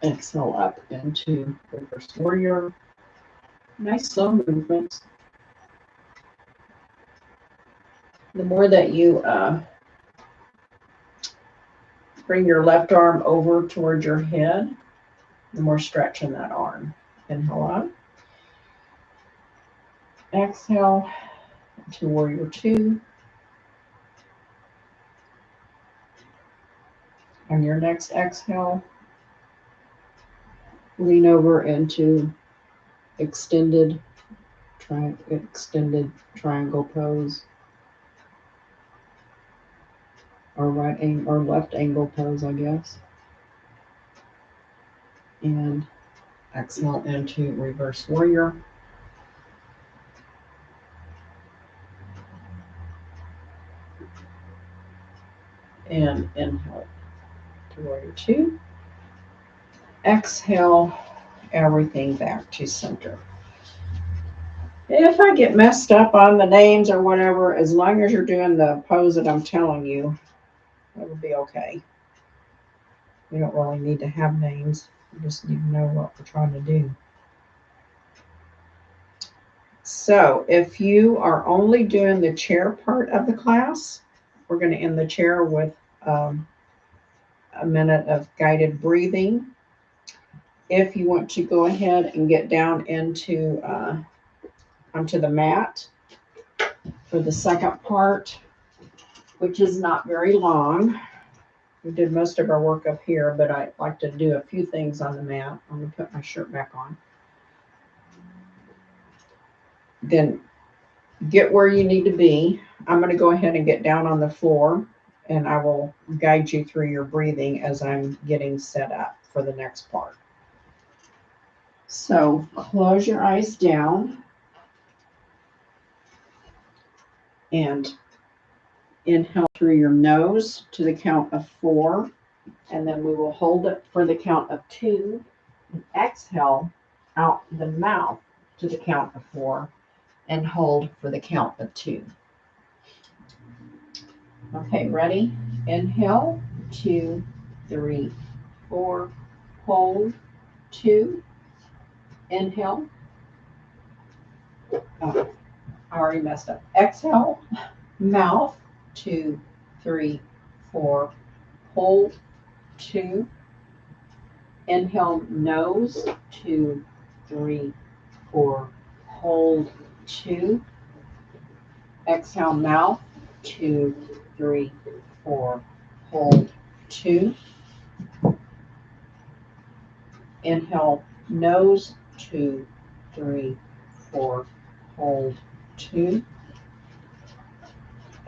Exhale up into reverse warrior. Nice slow movements. The more that you Bring your left arm over towards your head, and we're stretching that arm. Inhale up. Exhale to warrior two. On your next exhale, lean over into extended triangle pose, or left angle pose, I guess. And exhale into reverse warrior. And inhale to warrior two. Exhale everything back to center. If I get messed up on the names or whatever, as long as you're doing the pose that I'm telling you, it'll be okay. You don't really need to have names. You just need to know what we're trying to do. So if you are only doing the chair part of the class, we're going to end the chair with a minute of guided breathing. If you want to go ahead and get down into onto the mat for the second part, which is not very long. We did most of our work up here, but I like to do a few things on the mat. I'm going to put my shirt back on. Then get where you need to be. I'm going to go ahead and get down on the floor, and I will guide you through your breathing as I'm getting set up for the next part. So close your eyes down and inhale through your nose to the count of 4, and then we will hold it for the count of 2, and exhale out the mouth to the count of 4, and hold for the count of 2. Okay, ready? Inhale, 2, 3, 4, hold, 2, inhale. Oh, I already messed up. Exhale, mouth, 2, 3, 4, hold, 2, inhale, nose, 2, 3, 4, hold, 2, exhale, mouth, 2, 3, 4, hold, 2, inhale, nose, 2, 3, 4, hold, 2,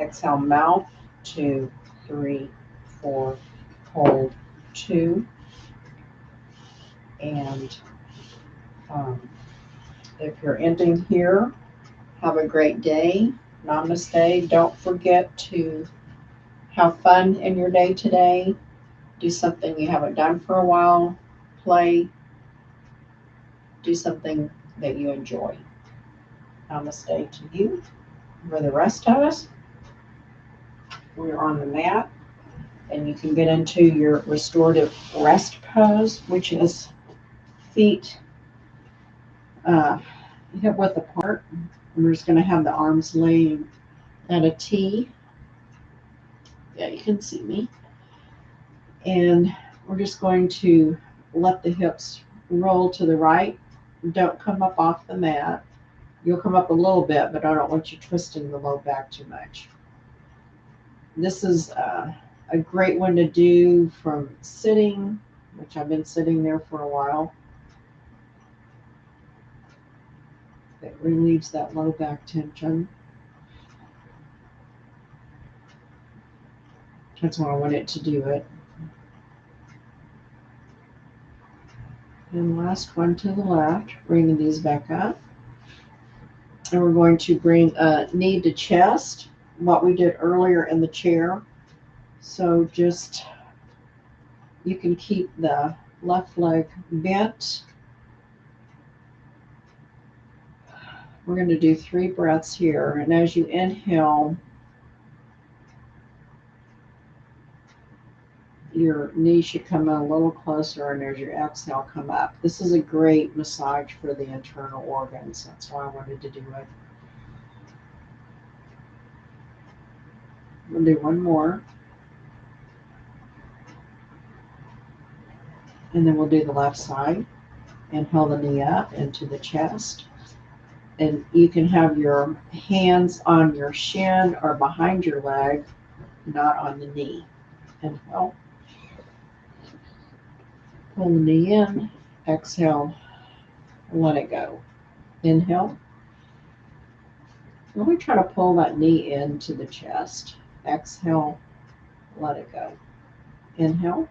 exhale, mouth, 2, 3, 4, hold, 2, and if you're ending here, have a great day. Namaste. Don't forget to have fun in your day today. Do something you haven't done for a while. Play. Do something that you enjoy. Namaste to you. For the rest of us, we're on the mat, and you can get into your restorative rest pose, which is feet hip width apart. We're just going to have the arms laying at a T. Yeah, you can see me. And we're just going to let the hips roll to the right. Don't come up off the mat. You'll come up a little bit, but I don't want you twisting the low back too much. This is a great one to do from sitting, which I've been sitting there for a while. It relieves that low back tension. That's why I wanted to do it. And last one to the left, bringing these back up. And we're going to bring knee to chest, what we did earlier in the chair. So just, you can keep the left leg bent. We're going to do 3 breaths here. And as you inhale, your knee should come in a little closer, and as your exhale, come up. This is a great massage for the internal organs. That's why I wanted to do it. We'll do one more. And then we'll do the left side. Inhale the knee up into the chest. And you can have your hands on your shin or behind your leg, not on the knee. Inhale. Pull the knee in. Exhale. Let it go. Inhale. Really try to pull that knee into the chest. Exhale. Let it go. Inhale.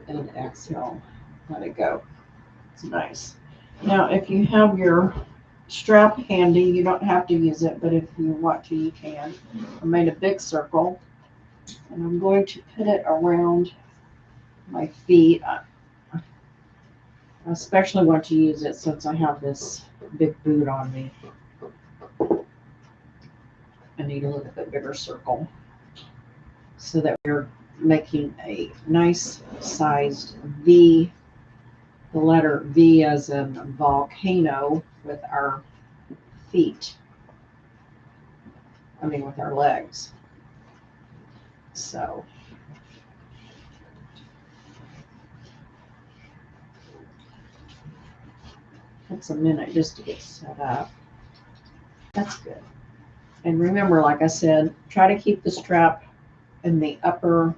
And exhale. Let it go. It's nice. Now, if you have your strap handy, you don't have to use it, but if you want to, you can. I made a big circle, and I'm going to put it around my feet. I especially want to use it since I have this big boot on me. I need a little bit bigger circle so that we're making a nice sized V, the letter V as in volcano with our feet. With our legs. So takes a minute just to get set up. That's good. And remember, like I said, try to keep the strap in the upper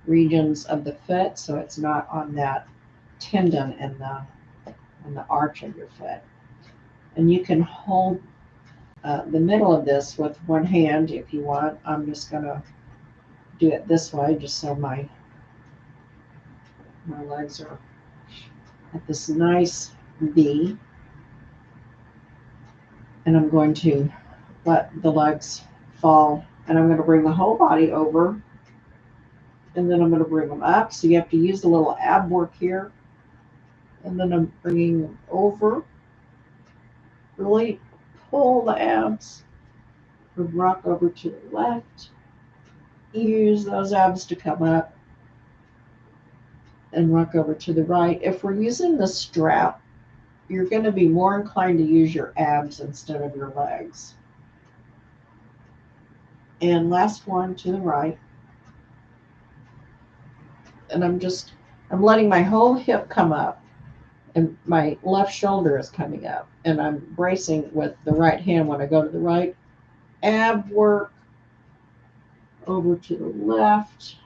regions of the foot so it's not on that tendon in the arch of your foot. And you can hold the middle of this with one hand if you want. I'm just going to do it this way just so my legs are at this nice V. And I'm going to let the legs fall, and I'm going to bring the whole body over, and then I'm going to bring them up. So you have to use a little ab work here, and then I'm bringing them over. Really pull the abs, and rock over to the left. Use those abs to come up, and rock over to the right. If we're using the strap, you're going to be more inclined to use your abs instead of your legs. And last one to the right. And I'm letting my whole hip come up, and my left shoulder is coming up, and I'm bracing with the right hand when I go to the right. Ab work over to the left.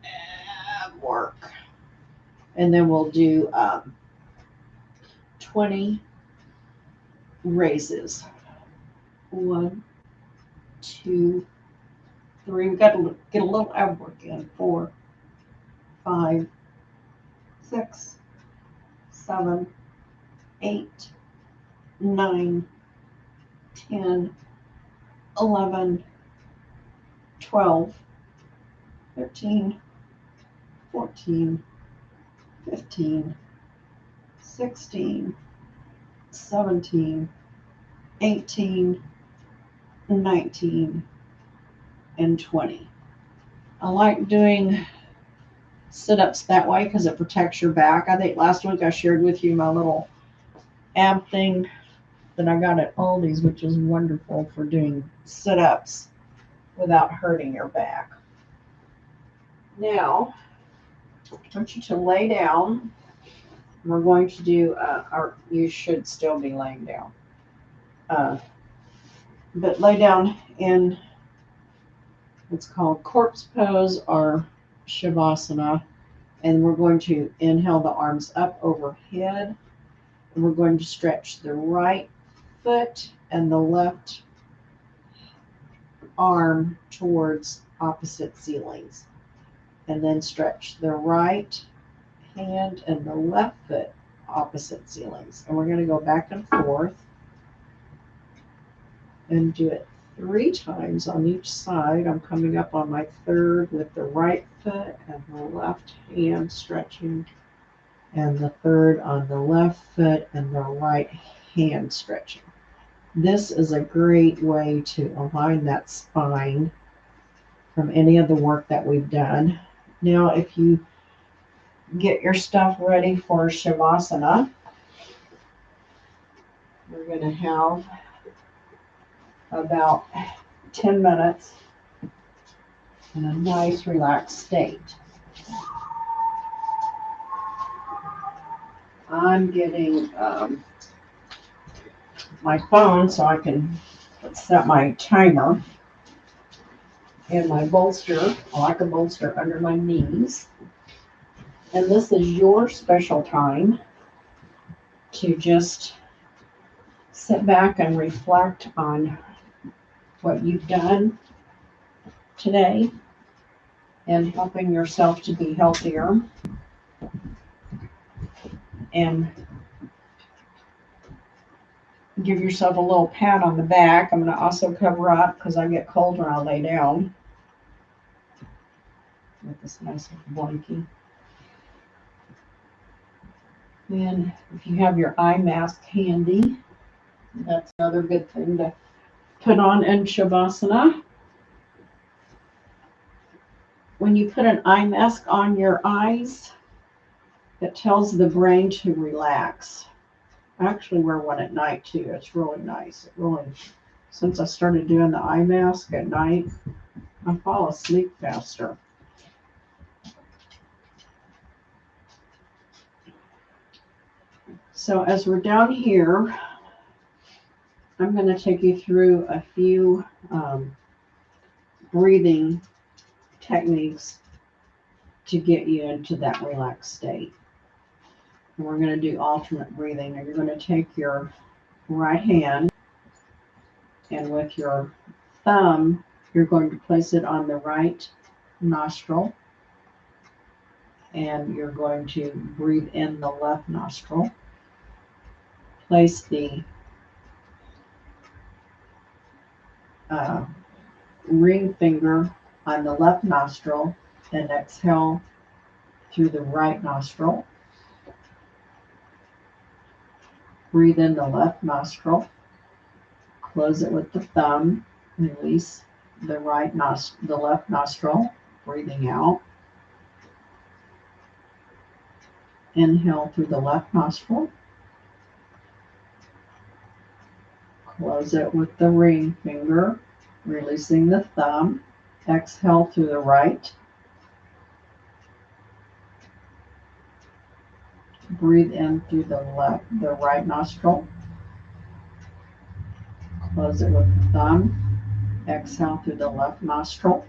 Ab work. And then we'll do 20 raises. 1, 2, 3. We've got to get a little ab work in. 4, 5, 6, 7, 8, 9, 10, 11, 12, 13, 14, 15, 16, 17, 18, 19, and 20. I like doing sit-ups that way because it protects your back. I think last week I shared with you my little ab thing that I got at Aldi's, which is wonderful for doing sit-ups without hurting your back. Now, I want you to lay down. We're going to do, you should still be laying down. But lay down in, it's called corpse pose or shavasana. And we're going to inhale the arms up overhead. And we're going to stretch the right foot and the left arm towards opposite ceilings. And then stretch the right hand and the left foot opposite ceilings. And we're going to go back and forth and do it 3 times on each side. I'm coming up on my third with the right foot and the left hand stretching, and the third on the left foot and the right hand stretching. This is a great way to align that spine from any of the work that we've done. Now, if you get your stuff ready for Shavasana, we're going to have about 10 minutes in a nice relaxed state. I'm getting my phone so I can set my timer in my bolster. I like a bolster under my knees. And this is your special time to just sit back and reflect on what you've done today and helping yourself to be healthier. And give yourself a little pat on the back. I'm going to also cover up because I get cold when I lay down with this nice blankie. And if you have your eye mask handy, that's another good thing to put on in Shavasana. When you put an eye mask on your eyes, it tells the brain to relax. I actually wear one at night too. It's really nice. Since I started doing the eye mask at night, I fall asleep faster. So as we're down here, I'm going to take you through a few breathing techniques to get you into that relaxed state. And we're going to do alternate breathing. And you're going to take your right hand and with your thumb, you're going to place it on the right nostril. And you're going to breathe in the left nostril. Place the ring finger on the left nostril and exhale through the right nostril. Breathe in the left nostril. Close it with the thumb. Release the left nostril. Breathing out. Inhale through the left nostril. Close it with the ring finger. Releasing the thumb. Exhale through the right. Breathe in through the right nostril. Close it with the thumb. Exhale through the left nostril.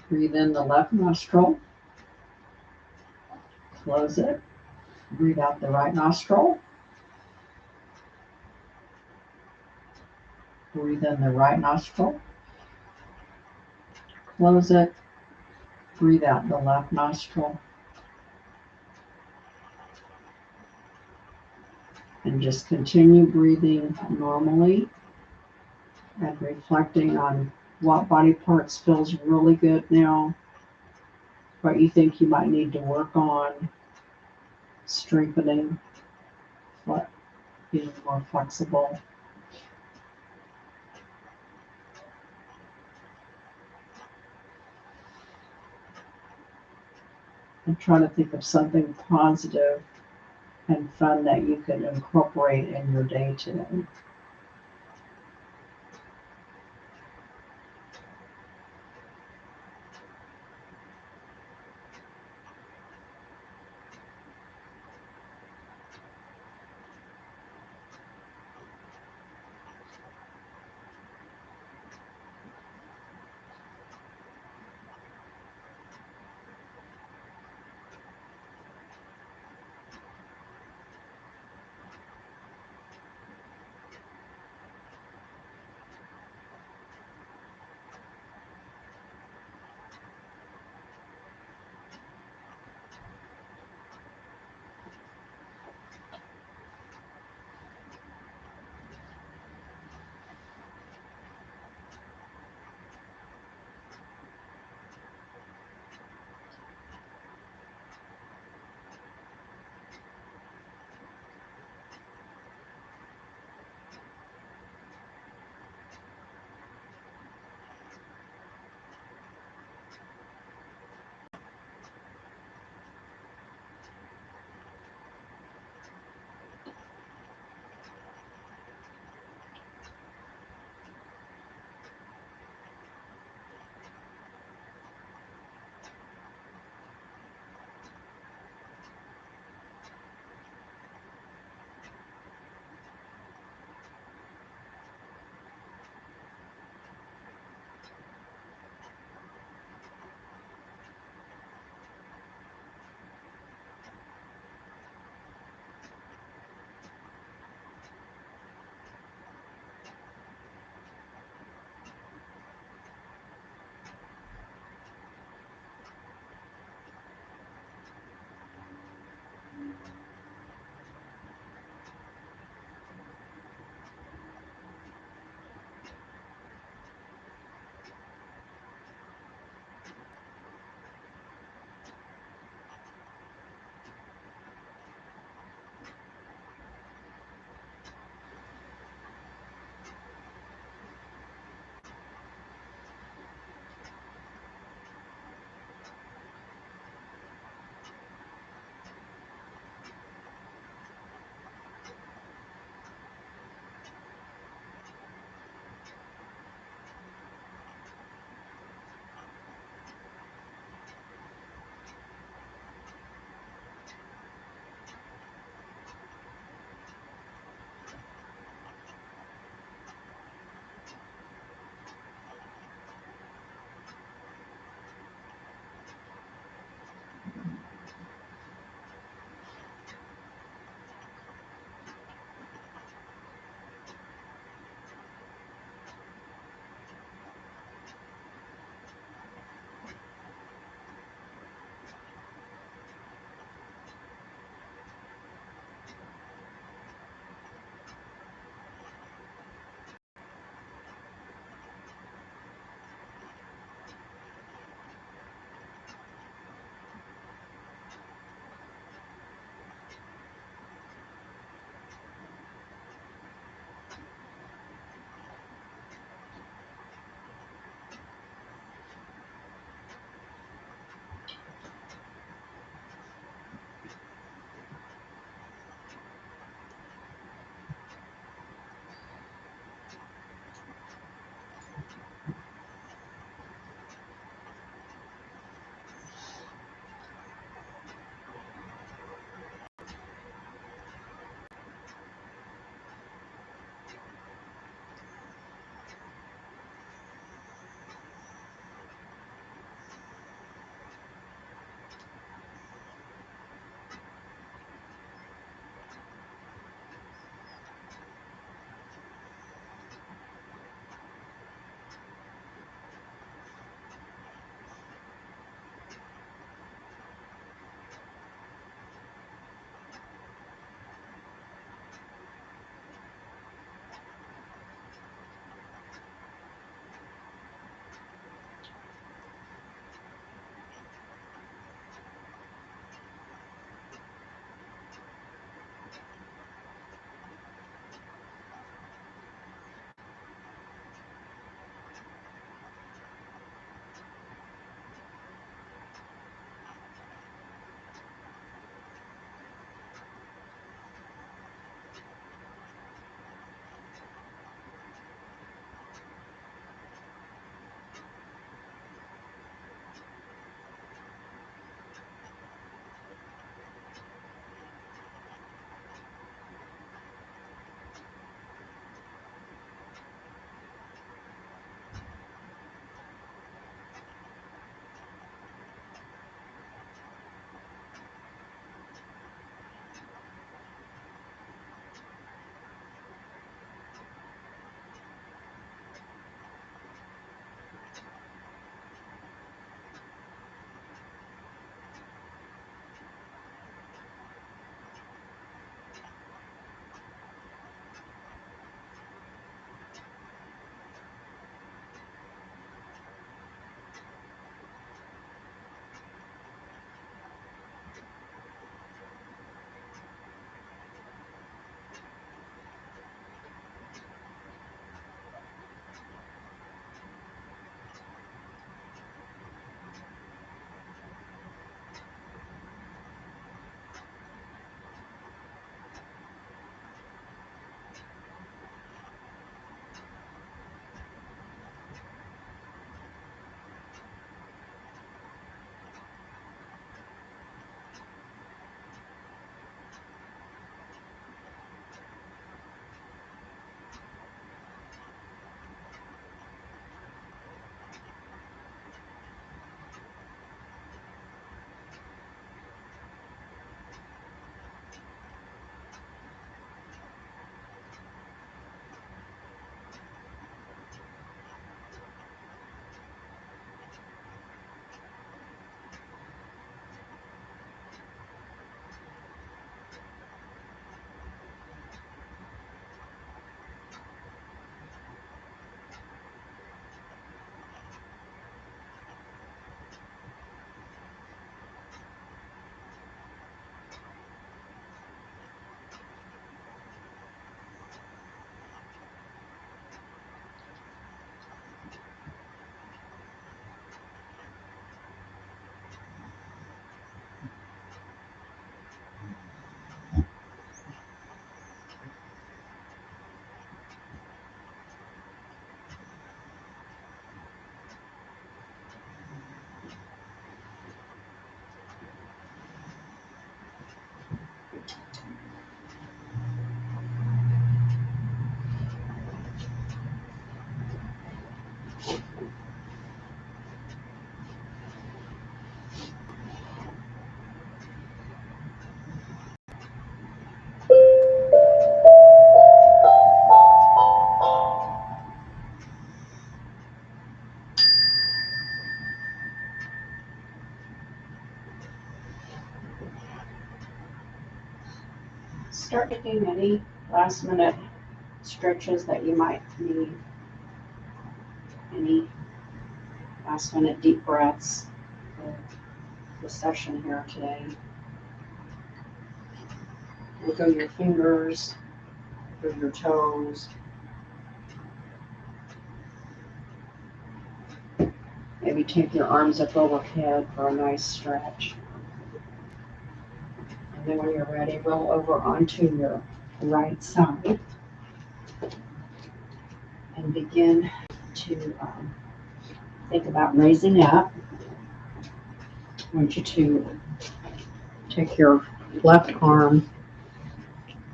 Breathe in the left nostril. Close it. Breathe out the right nostril. Breathe in the right nostril. Close it. Breathe out the left nostril. And just continue breathing normally and reflecting on what body parts feels really good now, what you think you might need to work on, strengthening, being more flexible. And try to think of something positive and fun that you can incorporate in your day today. Start taking any last minute stretches that you might need, any last minute deep breaths for the session here today. Wiggle your fingers, wiggle your toes. Maybe take your arms up overhead for a nice stretch. And then when you're ready, roll over onto your right side and begin to think about raising up. I want you to take your left arm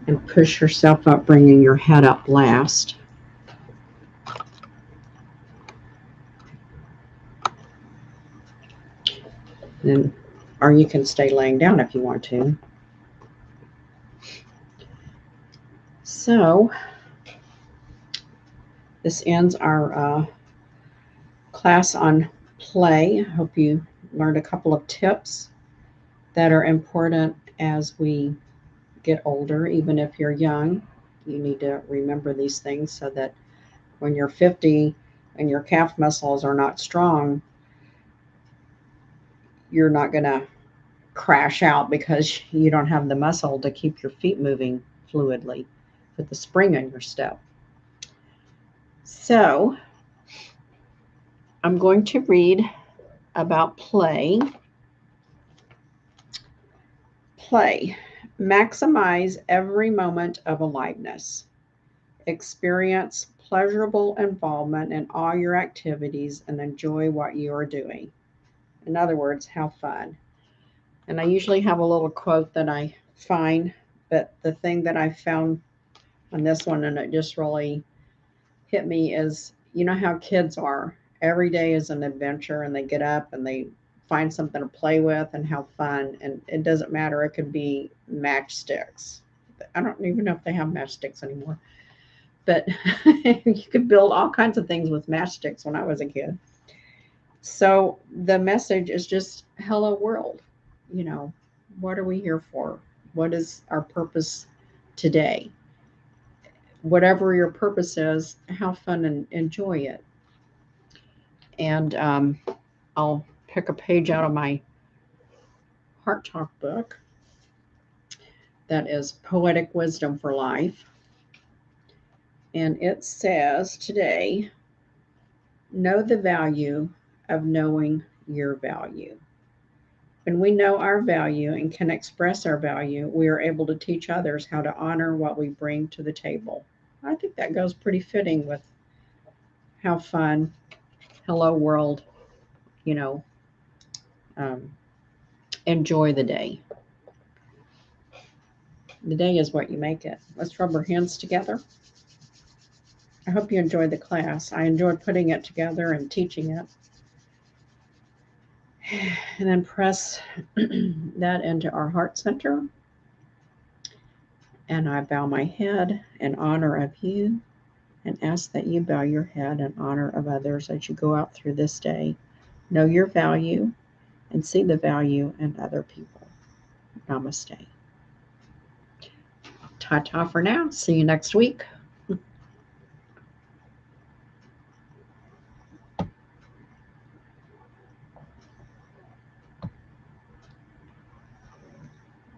and push yourself up, bringing your head up last. And, or you can stay laying down if you want to. So this ends our class on play. I hope you learned a couple of tips that are important as we get older. Even if you're young, you need to remember these things so that when you're 50 and your calf muscles are not strong, you're not going to crash out because you don't have the muscle to keep your feet moving fluidly with the spring in your step. So I'm going to read about play. Play. Maximize every moment of aliveness. Experience pleasurable involvement in all your activities and enjoy what you are doing. In other words, have fun. And I usually have a little quote that I find, but the thing that I found on this one, and it just really hit me, is you know how kids are. Every day is an adventure, and they get up and they find something to play with and have fun. And it doesn't matter. It could be matchsticks. I don't even know if they have matchsticks anymore. But you could build all kinds of things with matchsticks when I was a kid. So the message is just, hello world. You know, what are we here for? What is our purpose today? Whatever your purpose is, have fun and enjoy it. And I'll pick a page out of my Heart Talk book that is Poetic Wisdom for Life. And it says today, know the value of knowing your value. When we know our value and can express our value, we are able to teach others how to honor what we bring to the table. I think that goes pretty fitting with have fun, hello world, you know, um, enjoy the day. The day is what you make it. Let's rub our hands together. I hope you enjoyed the class. I enjoyed putting it together and teaching it. And then press that into our heart center. And I bow my head in honor of you and ask that you bow your head in honor of others as you go out through this day. Know your value and see the value in other people. Namaste. Ta-ta for now. See you next week.